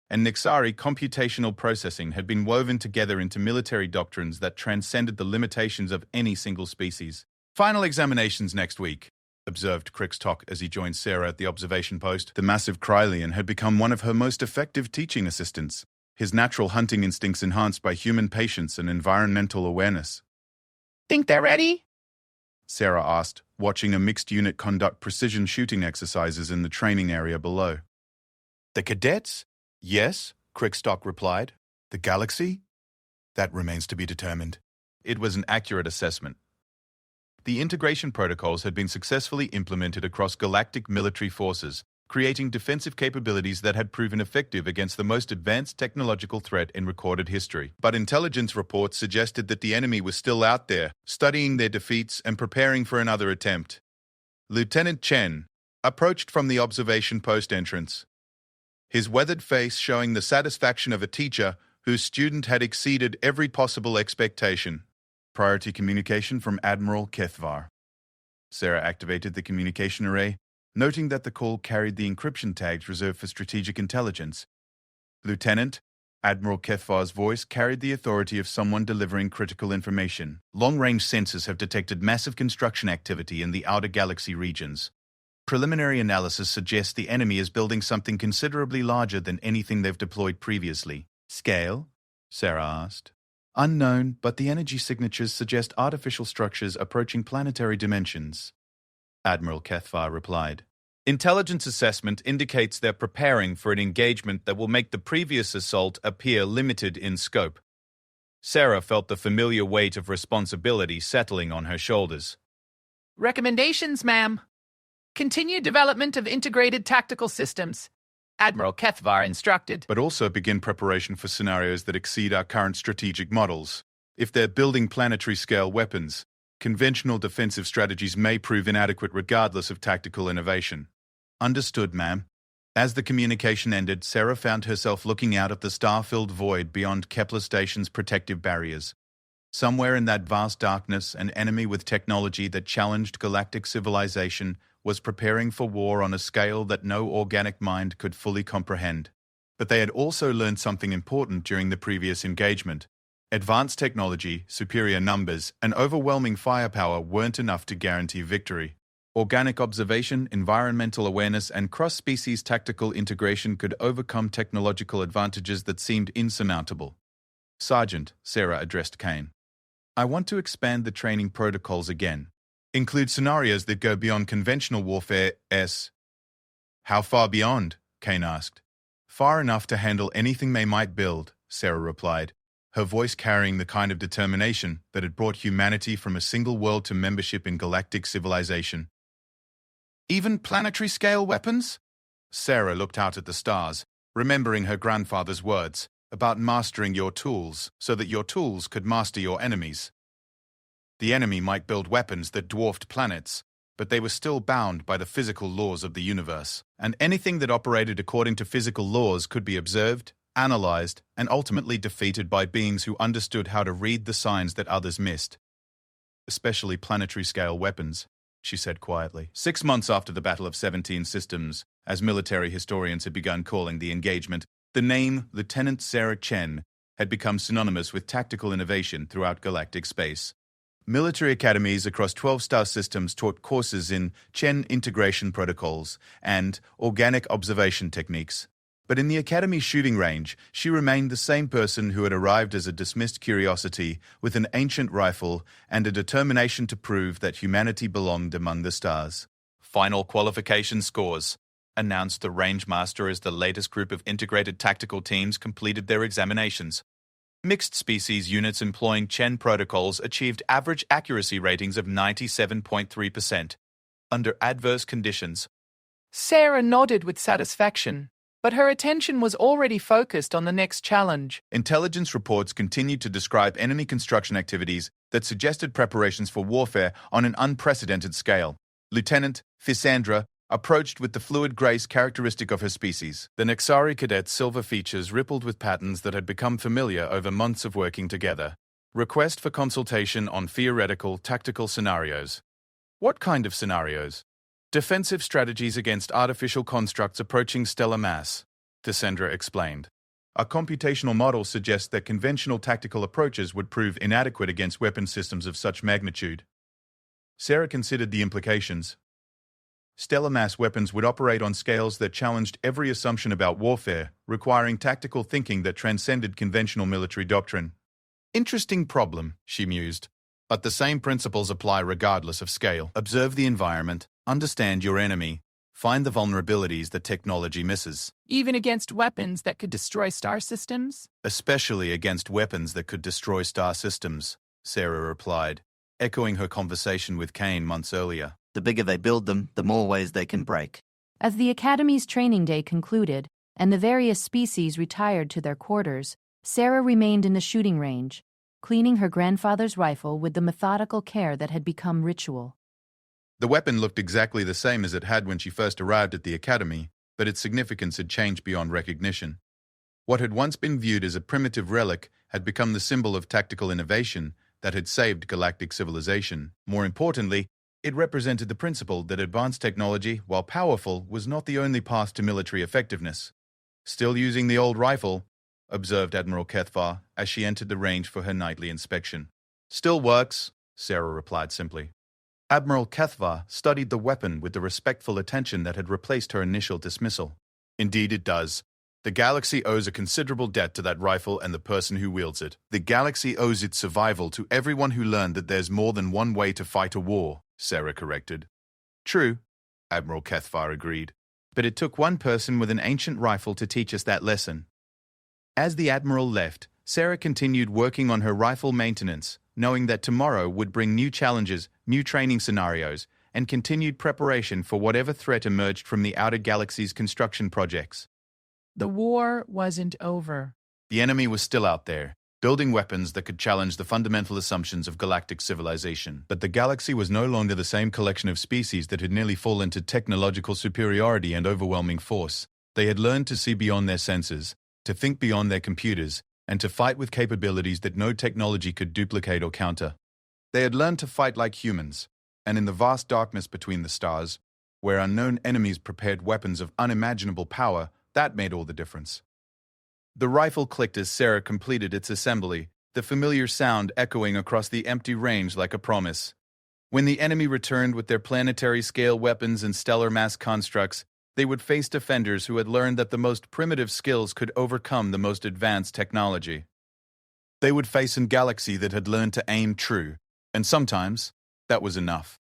Speaker 1: and Nixari computational processing had been woven together into military doctrines that transcended the limitations of any single species. Final examinations next week, observed Krixtok as he joined Sarah at the observation post. The massive Krillian had become one of her most effective teaching assistants, his natural hunting instincts enhanced by human patience and environmental awareness.
Speaker 5: Think they're ready?
Speaker 1: Sarah asked, watching a mixed unit conduct precision shooting exercises in the training area below. The cadets? Yes, Crickstock replied. The galaxy? That remains to be determined. It was an accurate assessment. The integration protocols had been successfully implemented across galactic military forces, creating defensive capabilities that had proven effective against the most advanced technological threat in recorded history. But intelligence reports suggested that the enemy was still out there, studying their defeats and preparing for another attempt. Lieutenant Chen approached from the observation post entrance, his weathered face showing the satisfaction of a teacher whose student had exceeded every possible expectation. Priority communication from Admiral Kethvar. Sarah activated the communication array, noting that the call carried the encryption tags reserved for strategic intelligence. Lieutenant, Admiral Kethvar's voice carried the authority of someone delivering critical information. Long-range sensors have detected massive construction activity in the outer galaxy regions. Preliminary analysis suggests the enemy is building something considerably larger than anything they've deployed previously. Scale? Sarah asked. Unknown, but the energy signatures suggest artificial structures approaching planetary dimensions. Admiral Kethvar replied. Intelligence assessment indicates they're preparing for an engagement that will make the previous assault appear limited in scope. Sarah felt the familiar weight of responsibility settling on her shoulders.
Speaker 5: Recommendations, ma'am. Continue development of integrated tactical systems. Admiral Kethvar instructed.
Speaker 1: But also begin preparation for scenarios that exceed our current strategic models. If they're building planetary-scale weapons, conventional defensive strategies may prove inadequate regardless of tactical innovation. Understood, ma'am. As the communication ended, Sarah found herself looking out at the star-filled void beyond Kepler Station's protective barriers. Somewhere in that vast darkness, an enemy with technology that challenged galactic civilization was preparing for war on a scale that no organic mind could fully comprehend. But they had also learned something important during the previous engagement. Advanced technology, superior numbers, and overwhelming firepower weren't enough to guarantee victory. Organic observation, environmental awareness, and cross-species tactical integration could overcome technological advantages that seemed insurmountable. Sergeant, Sarah addressed Kane. I want to expand the training protocols again. Include scenarios that go beyond conventional warfare. How far beyond? Kane asked. Far enough to handle anything they might build, Sarah replied, her voice carrying the kind of determination that had brought humanity from a single world to membership in galactic civilization. Even planetary-scale weapons? Sarah looked out at the stars, remembering her grandfather's words about mastering your tools so that your tools could master your enemies. The enemy might build weapons that dwarfed planets, but they were still bound by the physical laws of the universe, and anything that operated according to physical laws could be observed, analyzed, and ultimately defeated by beings who understood how to read the signs that others missed. Especially planetary-scale weapons, she said quietly. 6 months after the Battle of 17 Systems, as military historians had begun calling the engagement, the name Lieutenant Sarah Chen had become synonymous with tactical innovation throughout galactic space. Military academies across 12-star systems taught courses in Chen integration protocols and organic observation techniques. But in the academy's shooting range, she remained the same person who had arrived as a dismissed curiosity with an ancient rifle and a determination to prove that humanity belonged among the stars. Final qualification scores, announced the range master as the latest group of integrated tactical teams completed their examinations. Mixed species units employing Chen protocols achieved average accuracy ratings of 97.3% under adverse conditions.
Speaker 5: Sarah nodded with satisfaction, but her attention was already focused on the next challenge.
Speaker 1: Intelligence reports continued to describe enemy construction activities that suggested preparations for warfare on an unprecedented scale. Lieutenant Phisandra approached with the fluid grace characteristic of her species. The Nexari cadet's silver features rippled with patterns that had become familiar over months of working together. Request for consultation on theoretical, tactical scenarios. What kind of scenarios? Defensive strategies against artificial constructs approaching stellar mass, Phisandra explained. A computational model suggests that conventional tactical approaches would prove inadequate against weapon systems of such magnitude. Sarah considered the implications. Stellar mass weapons would operate on scales that challenged every assumption about warfare, requiring tactical thinking that transcended conventional military doctrine. Interesting problem, she mused. But the same principles apply regardless of scale. Observe the environment, understand your enemy, find the vulnerabilities that technology misses.
Speaker 5: Even against weapons that could destroy star systems?
Speaker 1: Especially against weapons that could destroy star systems, Sarah replied, echoing her conversation with Kane months earlier.
Speaker 2: The bigger they build them, the more ways they can break.
Speaker 3: As the Academy's training day concluded and the various species retired to their quarters, Sarah remained in the shooting range, cleaning her grandfather's rifle with the methodical care that had become ritual.
Speaker 1: The weapon looked exactly the same as it had when she first arrived at the Academy, but its significance had changed beyond recognition. What had once been viewed as a primitive relic had become the symbol of tactical innovation that had saved galactic civilization. More importantly, it represented the principle that advanced technology, while powerful, was not the only path to military effectiveness. Still using the old rifle, observed Admiral Kethvar as she entered the range for her nightly inspection. Still works, Sarah replied simply. Admiral Kethvar studied the weapon with the respectful attention that had replaced her initial dismissal. Indeed it does. The galaxy owes a considerable debt to that rifle and the person who wields it. The galaxy owes its survival to everyone who learned that there's more than one way to fight a war, Sarah corrected. True, Admiral Kethvar agreed. But it took one person with an ancient rifle to teach us that lesson. As the Admiral left, Sarah continued working on her rifle maintenance, knowing that tomorrow would bring new challenges, new training scenarios, and continued preparation for whatever threat emerged from the outer galaxy's construction projects.
Speaker 5: The war wasn't over.
Speaker 1: The enemy was still out there, building weapons that could challenge the fundamental assumptions of galactic civilization. But the galaxy was no longer the same collection of species that had nearly fallen to technological superiority and overwhelming force. They had learned to see beyond their senses, to think beyond their computers, and to fight with capabilities that no technology could duplicate or counter. They had learned to fight like humans, and in the vast darkness between the stars, where unknown enemies prepared weapons of unimaginable power, that made all the difference. The rifle clicked as Sarah completed its assembly, the familiar sound echoing across the empty range like a promise. When the enemy returned with their planetary-scale weapons and stellar mass constructs, they would face defenders who had learned that the most primitive skills could overcome the most advanced technology. They would face a galaxy that had learned to aim true, and sometimes that was enough.